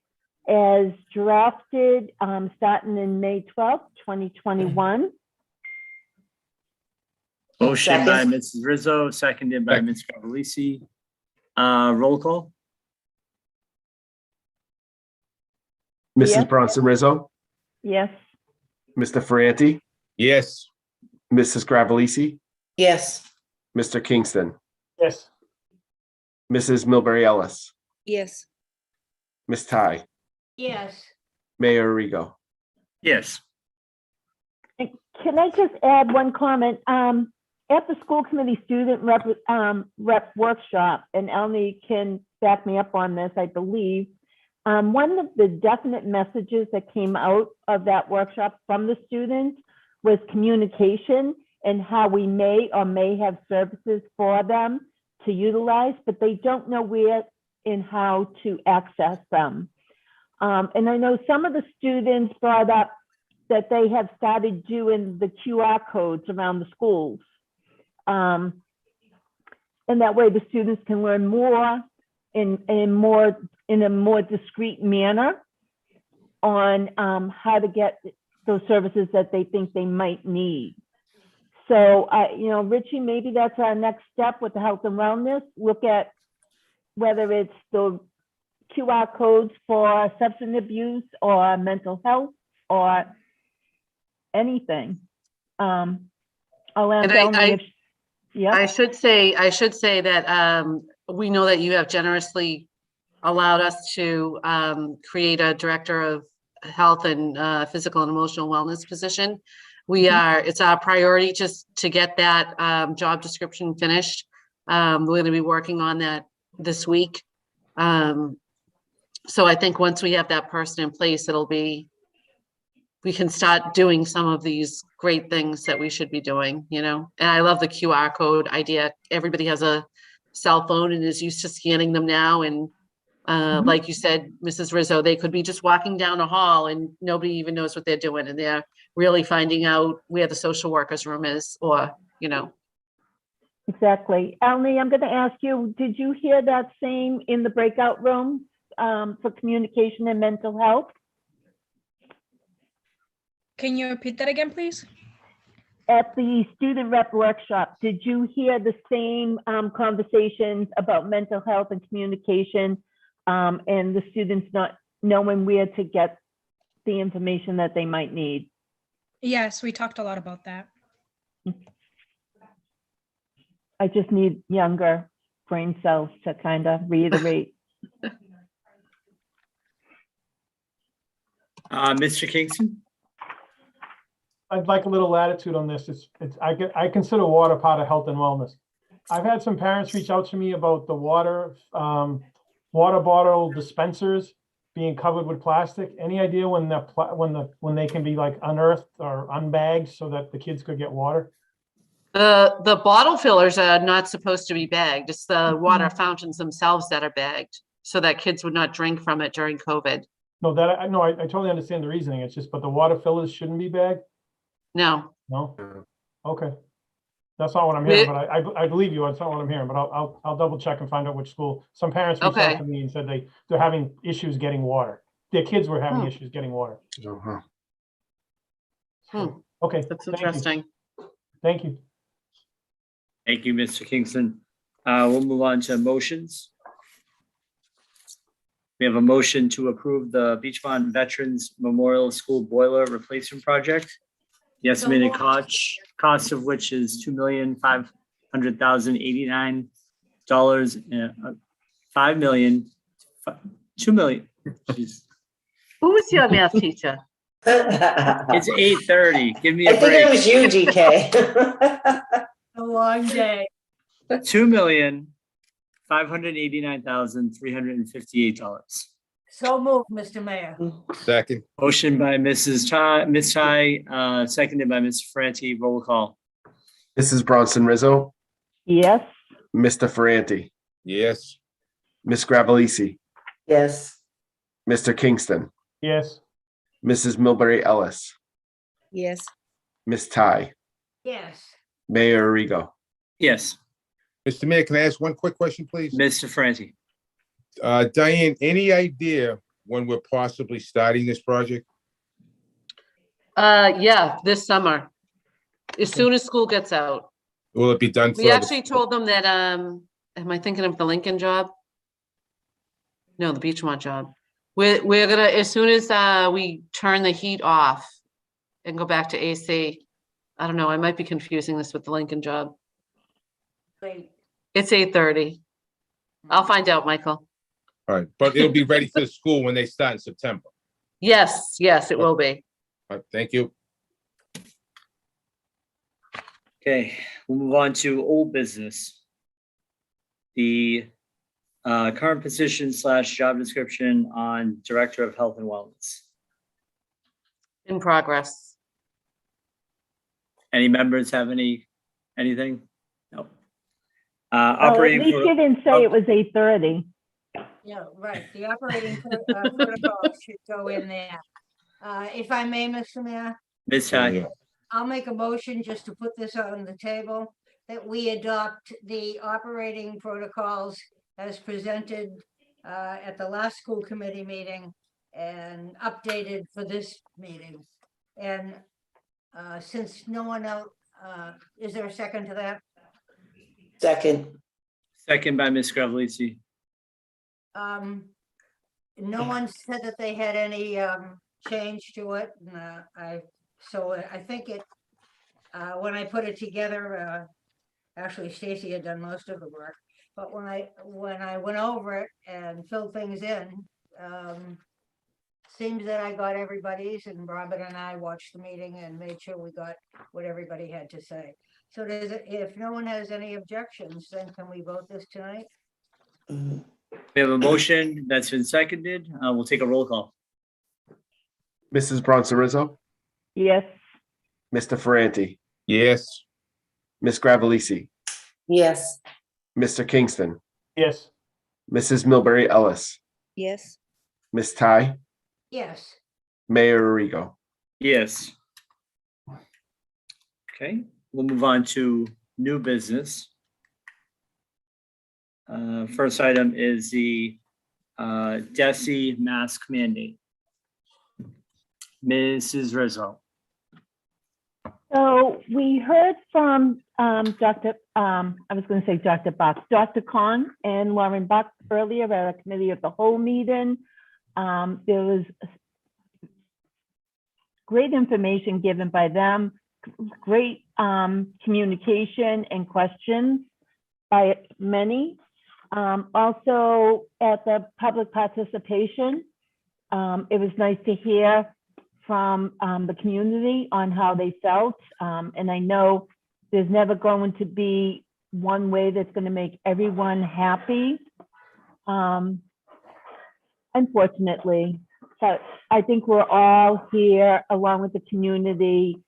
S3: as drafted starting in May 12th, 2021.
S1: Motion by Mrs. Rizzo, seconded by Ms. Cavalisi. Roll call.
S2: Mrs.
S3: Yes.
S2: Bronson Rizzo,
S3: Yes.
S2: Mr. Ferranti,
S8: Yes.
S2: Mrs. Gravellisi,
S9: Yes.
S2: Mr. Kingston,
S21: Yes.
S2: Mrs. Milbury Ellis,
S22: Yes.
S2: Ms. Ty,
S4: Yes.
S2: Mayor Arrigo.
S1: Yes.
S3: Can I just add one comment? At the school committee student rep workshop, and Elnie can back me up on this, I believe, one of the definite messages that came out of that workshop from the students was communication and how we may or may have services for them to utilize, but they don't know where and how to access them. And I know some of the students brought up that they have started doing the QR codes around the schools. And that way the students can learn more in a more discreet manner on how to get those services that they think they might need. So, Richie, maybe that's our next step with the health and wellness. Look at whether it's the QR codes for substance abuse or mental health or anything. I'll ask Elmy if, yeah.
S6: I should say that we know that you have generously allowed us to create a director of health and physical and emotional wellness position. It's our priority just to get that job description finished. We're going to be working on that this week. So I think once we have that person in place, we can start doing some of these great things that we should be doing, and I love the QR code idea. Everybody has a cell phone and is used to scanning them now. And like you said, Mrs. Rizzo, they could be just walking down a hall and nobody even knows what they're doing. And they're really finding out where the social workers room is, or.
S3: Exactly. Elmy, I'm going to ask you, did you hear that same in the breakout room for communication and mental health?
S14: Can you repeat that again, please?
S3: At the student rep workshop, did you hear the same conversations about mental health and communication and the students not knowing where to get the information that they might need?
S14: Yes, we talked a lot about that.
S3: I just need younger brain cells to kind of reiterate.
S1: Mr. Kingston?
S21: I'd like a little latitude on this. I consider water part of health and wellness. I've had some parents reach out to me about the water bottle dispensers being covered with plastic. Any idea when they can be like unearthed or unbagged so that the kids could get water?
S6: The bottle fillers are not supposed to be bagged. It's the water fountains themselves that are bagged so that kids would not drink from it during COVID.
S21: No, I totally understand the reasoning. It's just, but the water fillers shouldn't be bagged?
S6: No.
S21: No? Okay. That's not what I'm hearing, but I believe you. That's not what I'm hearing, but I'll double check and find out which school. Some parents reached out to me and said they're having issues getting water. Their kids were having issues getting water. Okay.
S6: That's interesting.
S21: Thank you.
S1: Thank you, Mr. Kingston. We'll move on to motions. We have a motion to approve the Beachmont Veterans Memorial School Boiler Replacement Project. The estimated cost of which is $2,500,089. $5 million, $2 million. Jeez.
S6: Who was your math teacher?
S1: It's 8:30. Give me a
S9: I think
S1: break.
S9: it was you, GK.
S4: A long day.
S1: $2,589,358.
S4: So moved, Mr. Mayor.
S8: Second.
S1: Motion by Ms. Chai, seconded by Mr. Ferranti. Roll call.
S2: Mrs. Bronson Rizzo,
S3: Yes.
S2: Mr. Ferranti,
S8: Yes.
S2: Ms. Gravellisi,
S9: Yes.
S2: Mr. Kingston,
S21: Yes.
S2: Mrs. Milbury Ellis,
S22: Yes.
S2: Ms. Ty,
S4: Yes.
S2: Mayor Arrigo.
S1: Yes.
S8: Mr. Mayor, can I ask one quick question, please?
S1: Mr. Ferranti.
S8: Diane, any idea when we're possibly starting this project?
S6: Yeah, this summer, as soon as school gets out.
S8: Will it be done?
S6: We actually told them that, am I thinking of the Lincoln job? No, the Beachmont job. We're gonna, as soon as we turn the heat off and go back to AC, I don't know, I might be confusing this with the Lincoln job.
S4: Wait.
S6: It's 8:30. I'll find out, Michael.
S8: All right, but it'll be ready for the school when they start in September.
S6: Yes, it will be.
S8: All right, thank you.
S1: Okay, we'll move on to old business. The current position / job description on Director of Health and Wellness.
S6: In progress.
S1: Any members have anything? No.
S3: Oh, at
S1: Operating.
S3: least you didn't say it was 8:30.
S4: Yeah, right. The operating protocol should go in there. If I may, Mr. Mayor,
S1: Ms. Ty.
S4: I'll make a motion just to put this on the table, that we adopt the operating protocols as presented at the last school committee meeting and updated for this meeting. And since no one else, is there a second to that?
S9: Second.
S1: Second by Ms. Gravellisi.
S4: No one said that they had any change to it. And, so I think it, when I put it together, actually Stacy had done most of the work, but when I went over it and filled things in, seems that I got everybody's, and Robin and I watched the meeting and made sure we got what everybody had to say. So if no one has any objections, then can we vote this tonight?
S1: We have a motion that's been seconded. We'll take a roll call.
S2: Mrs. Bronson Rizzo,
S3: Yes.
S2: Mr. Ferranti,
S8: Yes.
S2: Ms. Gravellisi,
S9: Yes.
S2: Mr. Kingston,
S21: Yes.
S2: Mrs. Milbury Ellis,
S22: Yes.
S2: Ms. Ty,
S4: Yes.
S2: Mayor Arrigo.
S1: Yes. Okay, we'll move on to new business. First item is the DESE mask mandate. Mrs. Rizzo.
S3: So we heard from Dr. I was going to say Dr. Buck, Dr. Khan and Lauren Buck earlier at a committee of the whole meeting. There was great information given by them, great communication and questions by many. Also at the public participation, it was nice to hear from the community on how they felt. And I know there's never going to be one way that's going to make everyone happy, unfortunately. But I think we're all here along with the community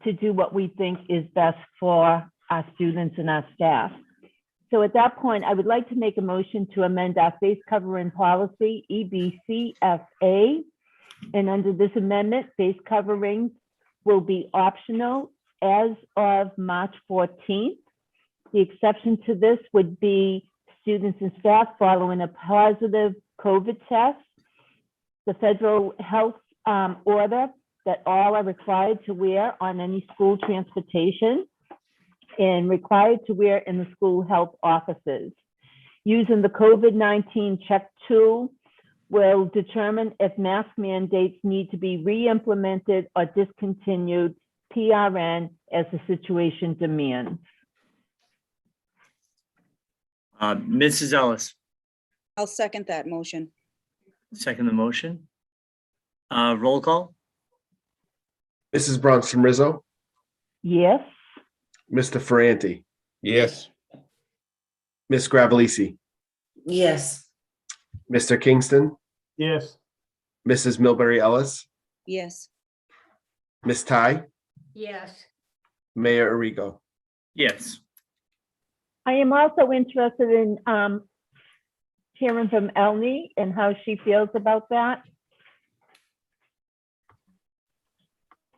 S3: to do what we think is best for our students and our staff. So at that point, I would like to make a motion to amend our face covering policy, EBCFA. And under this amendment, face coverings will be optional as of March 14th. The exception to this would be students and staff following a positive COVID test. The federal health order that all are required to wear on any school transportation and required to wear in the school health offices. Using the COVID-19 check tool will determine if mask mandates need to be re-implemented or discontinued, PRN, as the situation demands.
S1: Mrs. Ellis,
S22: I'll second that motion.
S1: second the motion. Roll call.
S2: Mrs. Bronson Rizzo,
S3: Yes.
S2: Mr. Ferranti,
S8: Yes.
S2: Ms. Gravellisi,
S9: Yes.
S2: Mr. Kingston,
S21: Yes.
S2: Mrs. Milbury Ellis,
S22: Yes.
S2: Ms. Ty,
S4: Yes.
S2: Mayor Arrigo.
S1: Yes.
S3: I am also interested in hearing from Elnie and how she feels about that.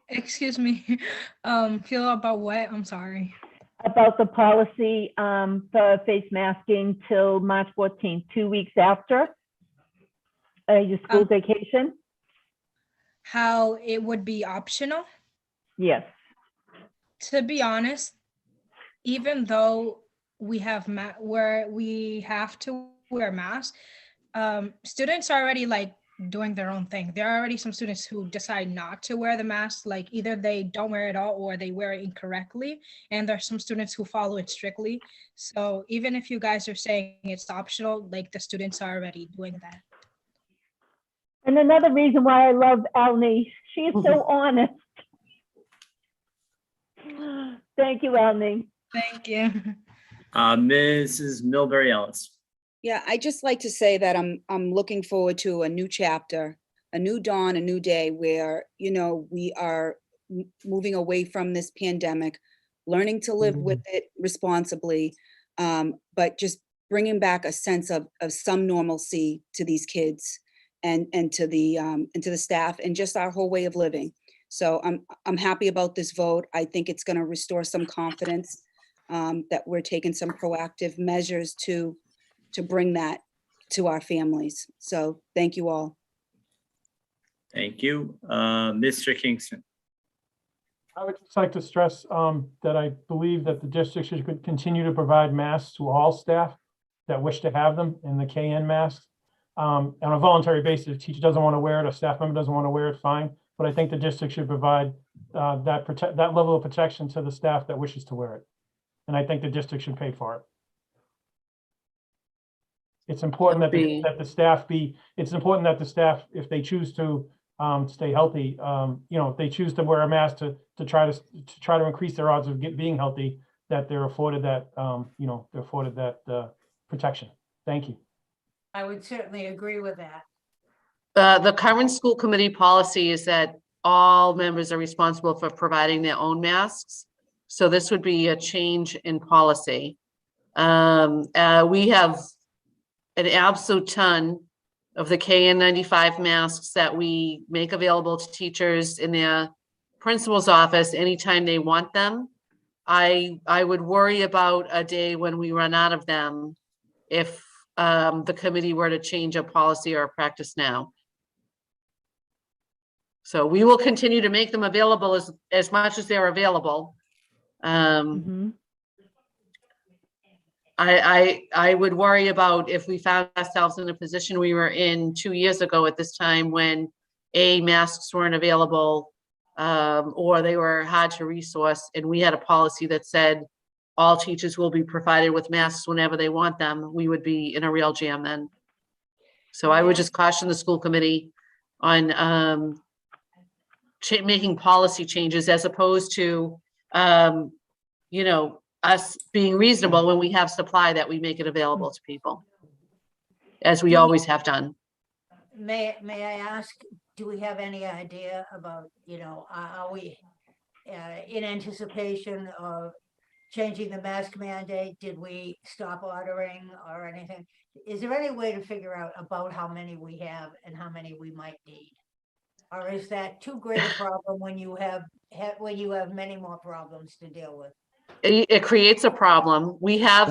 S14: Excuse me. Feel about what? I'm sorry.
S3: About the policy for face masking till March 14th, 2 weeks after your school vacation.
S14: How it would be optional?
S3: Yes.
S14: To be honest, even though we have where we have to wear masks, students are already like doing their own thing. There are already some students who decide not to wear the mask, like either they don't wear it at all or they wear it incorrectly. And there's some students who follow it strictly. So even if you guys are saying it's optional, like the students are already doing that.
S3: And another reason why I love Elnie, she is so honest. Thank you, Elney.
S14: Thank you.
S1: Mrs. Milbury Ellis.
S22: Yeah, I just like to say that I'm looking forward to a new chapter, a new dawn, a new day where, we are moving away from this pandemic, learning to live with it responsibly, but just bringing back a sense of some normalcy to these kids and to the staff and just our whole way of living. So I'm happy about this vote. I think it's going to restore some confidence that we're taking some proactive measures to bring that to our families. So thank you all.
S1: Thank you. Mr. Kingston.
S21: I would just like to stress that I believe that the district should continue to provide masks to all staff that wish to have them in the KN masks. On a voluntary basis, if a teacher doesn't want to wear it, a staff member doesn't want to wear it, fine. But I think the district should provide that level of protection to the staff that wishes to wear it. And I think the district should pay for it. It's important that the staff if they choose to stay healthy, if they choose to wear a mask to try to increase their odds of being healthy, that they're afforded that protection. Thank you.
S4: I would certainly agree with that.
S6: The current school committee policy is that all members are responsible for providing their own masks. So this would be a change in policy. We have an absolute ton of the KN95 masks that we make available to teachers in their principal's office anytime they want them. I would worry about a day when we run out of them if the committee were to change a policy or a practice now. So we will continue to make them available as much as they're available. I would worry about if we found ourselves in a position we were in 2 years ago at this time when masks weren't available or they were hard to resource, and we had a policy that said all teachers will be provided with masks whenever they want them. We would be in a real jam then. So I would just caution the school committee on making policy changes as opposed to us being reasonable when we have supply, that we make it available to people, as we always have done.
S4: May I ask, do we have any idea about, are we in anticipation of changing the mask mandate? Did we stop ordering or anything? Is there any way to figure out about how many we have and how many we might need? Or is that too great a problem when you have many more problems to deal with?
S6: It creates a problem. We have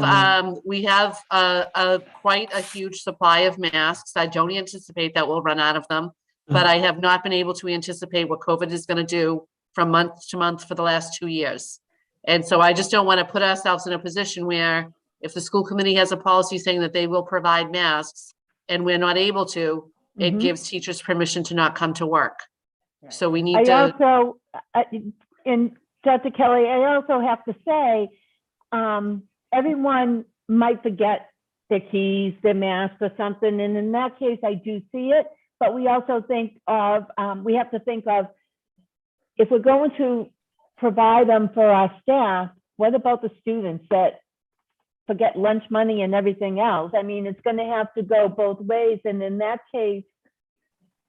S6: quite a huge supply of masks. I don't anticipate that we'll run out of them, but I have not been able to anticipate what COVID is going to do from month to month for the last 2 years. And so I just don't want to put ourselves in a position where if the school committee has a policy saying that they will provide masks and we're not able to, it gives teachers permission to not come to work. So we need
S3: and Dr. Kelly, I also have to say, everyone might forget their keys, their mask or something. And in that case, I do see it. But we also think of, we have to think of, if we're going to provide them for our staff, what about the students that forget lunch money and everything else? I mean, it's going to have to go both ways. And in that case,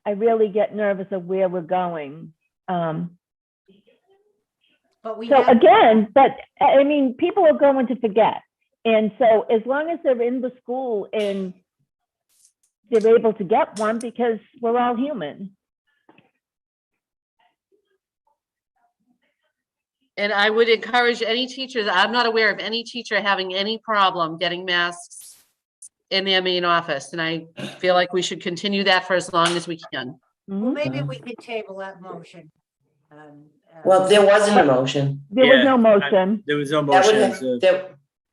S3: I really get nervous of where we're going.
S4: But
S3: I mean, people are going to forget. And so as long as they're in the school and they're able to get one, because we're all human.
S6: And I would encourage any teachers, I'm not aware of any teacher having any problem getting masks in their main office. And I feel like we should continue that for as long as we can.
S4: Well, maybe we could table that motion.
S9: Well, there wasn't a motion.
S3: There was no motion.
S1: There was no motion.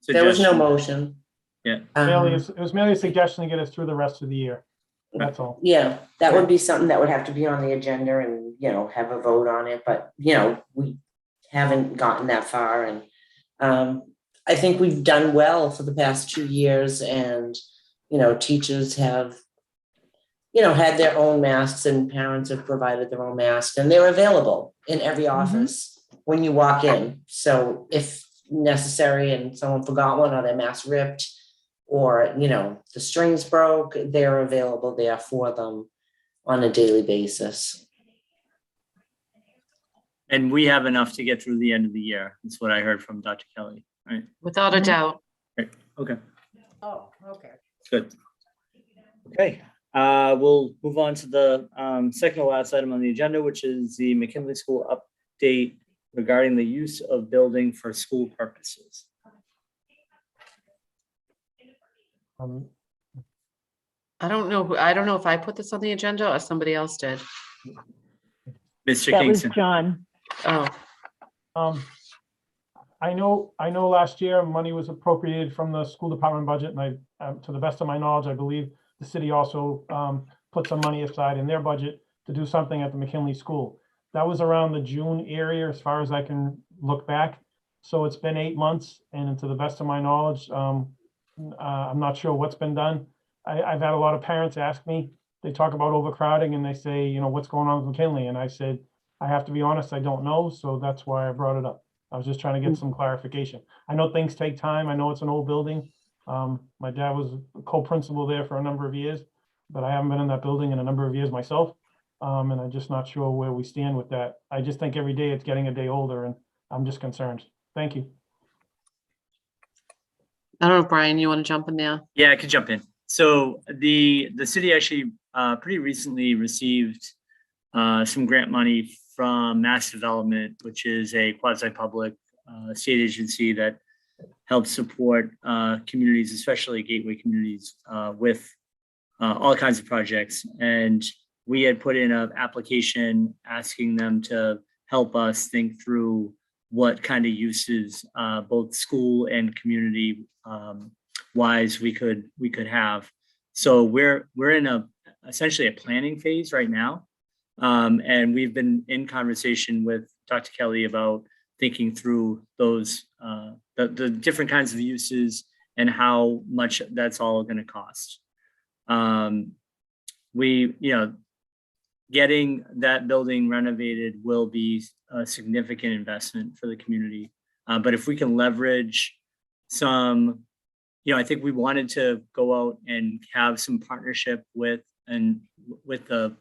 S9: There was no motion.
S1: Yeah.
S21: It was merely a suggestion to get us through the rest of the year. That's all.
S9: Yeah, that would be something that would have to be on the agenda and, have a vote on it. But, we haven't gotten that far. And I think we've done well for the past 2 years. And, teachers have, had their own masks and parents have provided their own masks, and they're available in every office when you walk in. So if necessary and someone forgot one or their mask ripped, or, you know, the strings broke, they're available there for them on a daily basis.
S1: And we have enough to get through the end of the year. That's what I heard from Dr. Kelly, right?
S6: Without a doubt.
S1: Right, okay,
S4: Oh, okay.
S1: good. Okay, we'll move on to the second to last item on the agenda, which is the McKinley School update regarding the use of building for school purposes.
S6: I don't know if I put this on the agenda or somebody else did.
S1: Mr.
S3: That was
S1: Kingston.
S3: John.
S6: Oh,
S21: I know last year money was appropriated from the school department budget, and to the best of my knowledge, I believe the city also put some money aside in their budget to do something at the McKinley School. That was around the June area, as far as I can look back. So it's been 8 months, and to the best of my knowledge, I'm not sure what's been done. I've had a lot of parents ask me, they talk about overcrowding and they say, you know, what's going on with McKinley? And I said, I have to be honest, I don't know. So that's why I brought it up. I was just trying to get some clarification. I know things take time. I know it's an old building. My dad was a co-principal there for a number of years, but I haven't been in that building in a number of years myself. And I'm just not sure where we stand with that. I just think every day it's getting a day older, and I'm just concerned. Thank you.
S6: I don't know, Brian, you want to jump in there?
S1: Yeah, I could jump in. So the city actually pretty recently received some grant money from Mass Development, which is a quasi-public state agency that helps support communities, especially gateway communities, with all kinds of projects. And we had put in an application asking them to help us think through what kind of uses, both school and community wise, we could have. So we're in essentially a planning phase right now. And we've been in conversation with Dr. Kelly about thinking through those, the different kinds of uses and how much that's all going to cost. Getting that building renovated will be a significant investment for the community. But if we can leverage some, I think we wanted to go out and have some partnership with a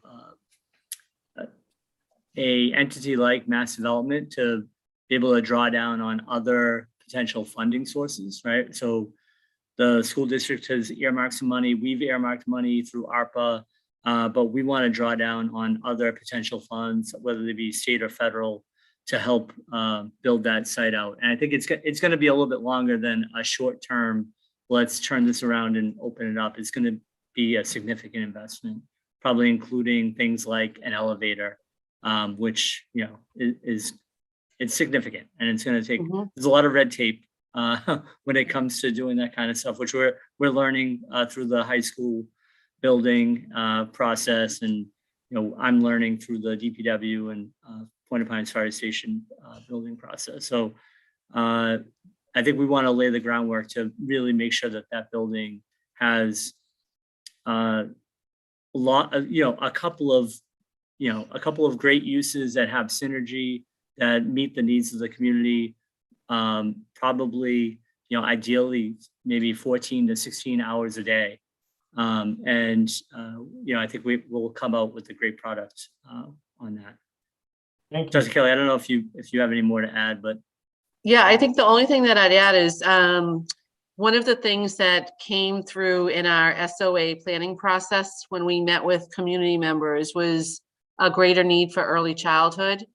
S1: entity like Mass Development to be able to draw down on other potential funding sources, right? So the school district has earmarked some money. We've earmarked money through ARPA, but we want to draw down on other potential funds, whether they be state or federal, to help build that site out. And I think it's going to be a little bit longer than a short term, let's turn this around and open it up. It's going to be a significant investment, probably including things like an elevator, which, it's significant, and it's going to take, there's a lot of red tape when it comes to doing that kind of stuff, which we're learning through the high school building process. And, I'm learning through the DPW and Point of Pines Fire Station building process. So I think we want to lay the groundwork to really make sure that that building has a couple of great uses that have synergy, that meet the needs of the community. Probably, ideally maybe 14 to 16 hours a day. I think we will come out with a great product on that.
S21: Thank you.
S1: Dr. Kelly, I don't know if you have any more to add, but.
S6: Yeah, I think the only thing that I'd add is one of the things that came through in our SOA planning process when we met with community members was a greater need for early childhood.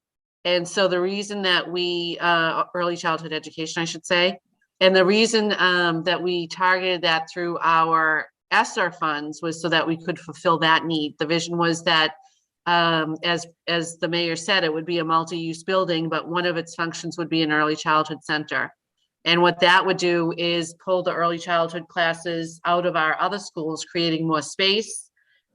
S6: And so the reason that we, early childhood education, I should say, and the reason that we targeted that through our ESSER funds was so that we could fulfill that need. The vision was that, as the mayor said, it would be a multi-use building, but one of its functions would be an early childhood center. And what that would do is pull the early childhood classes out of our other schools, creating more space,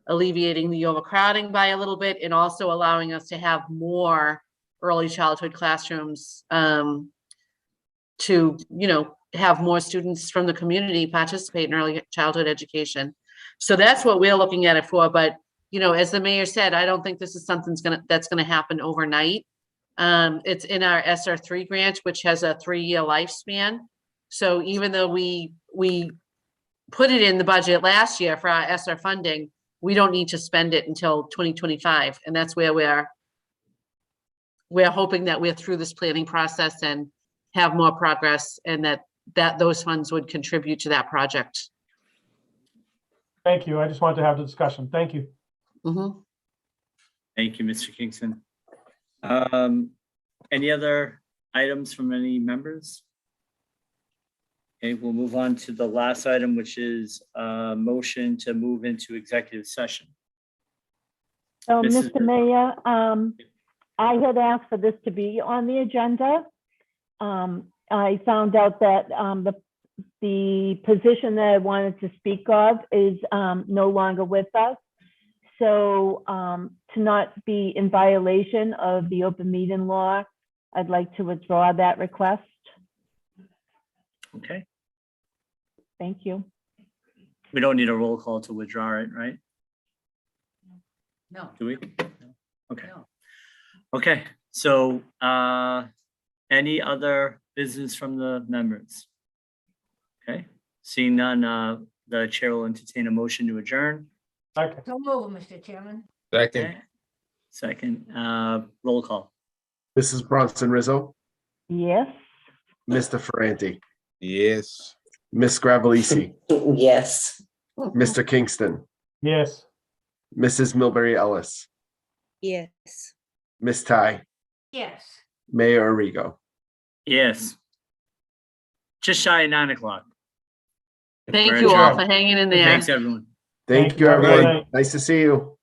S6: alleviating the overcrowding by a little bit, and also allowing us to have more early childhood classrooms to, have more students from the community participate in early childhood education. So that's what we're looking at it for. But, as the mayor said, I don't think this is something that's going to happen overnight. It's in our SR3 grant, which has a 3-year lifespan. So even though we put it in the budget last year for our ESSER funding, we don't need to spend it until 2025. And that's where we're hoping that we're through this planning process and have more progress, and that those funds would contribute to that project.
S21: Thank you. I just wanted to have the discussion. Thank you.
S6: Mhm.
S1: Thank you, Mr. Kingston. Any other items from any members? Okay, we'll move on to the last item, which is a motion to move into executive session.
S3: So,
S1: Mrs.
S3: Mr. Mayor, I had asked for this to be on the agenda. I found out that the position that I wanted to speak of is no longer with us. So to not be in violation of the open meeting law, I'd like to withdraw that request.
S1: Okay,
S3: Thank you.
S1: we don't need a roll call to withdraw it, right?
S4: No.
S1: Do we? No. Okay. Okay, so any other business from the members? Okay, seeing none, the chair will entertain a motion to adjourn.
S21: Okay.
S4: So move, Mr. Chairman.
S8: Second.
S1: Okay. Second, roll call.
S2: Mrs. Bronson Rizzo,
S3: Yes.
S2: Mr. Ferranti,
S8: Yes.
S2: Miss Gravellisi,
S9: Yes.
S2: Mr. Kingston,
S21: Yes.
S2: Mrs. Milbury Ellis,
S22: Yes.
S2: Miss Ty,
S4: Yes.
S2: Mayor Arrigo.
S1: Yes. Just shy of 9 o'clock.
S6: Thank
S1: We're
S6: you all
S1: adjourned.
S6: for hanging in there.
S1: Thanks, everyone.
S2: Thank you,
S21: Have a good
S2: everyone.
S21: night.
S2: Nice to see you.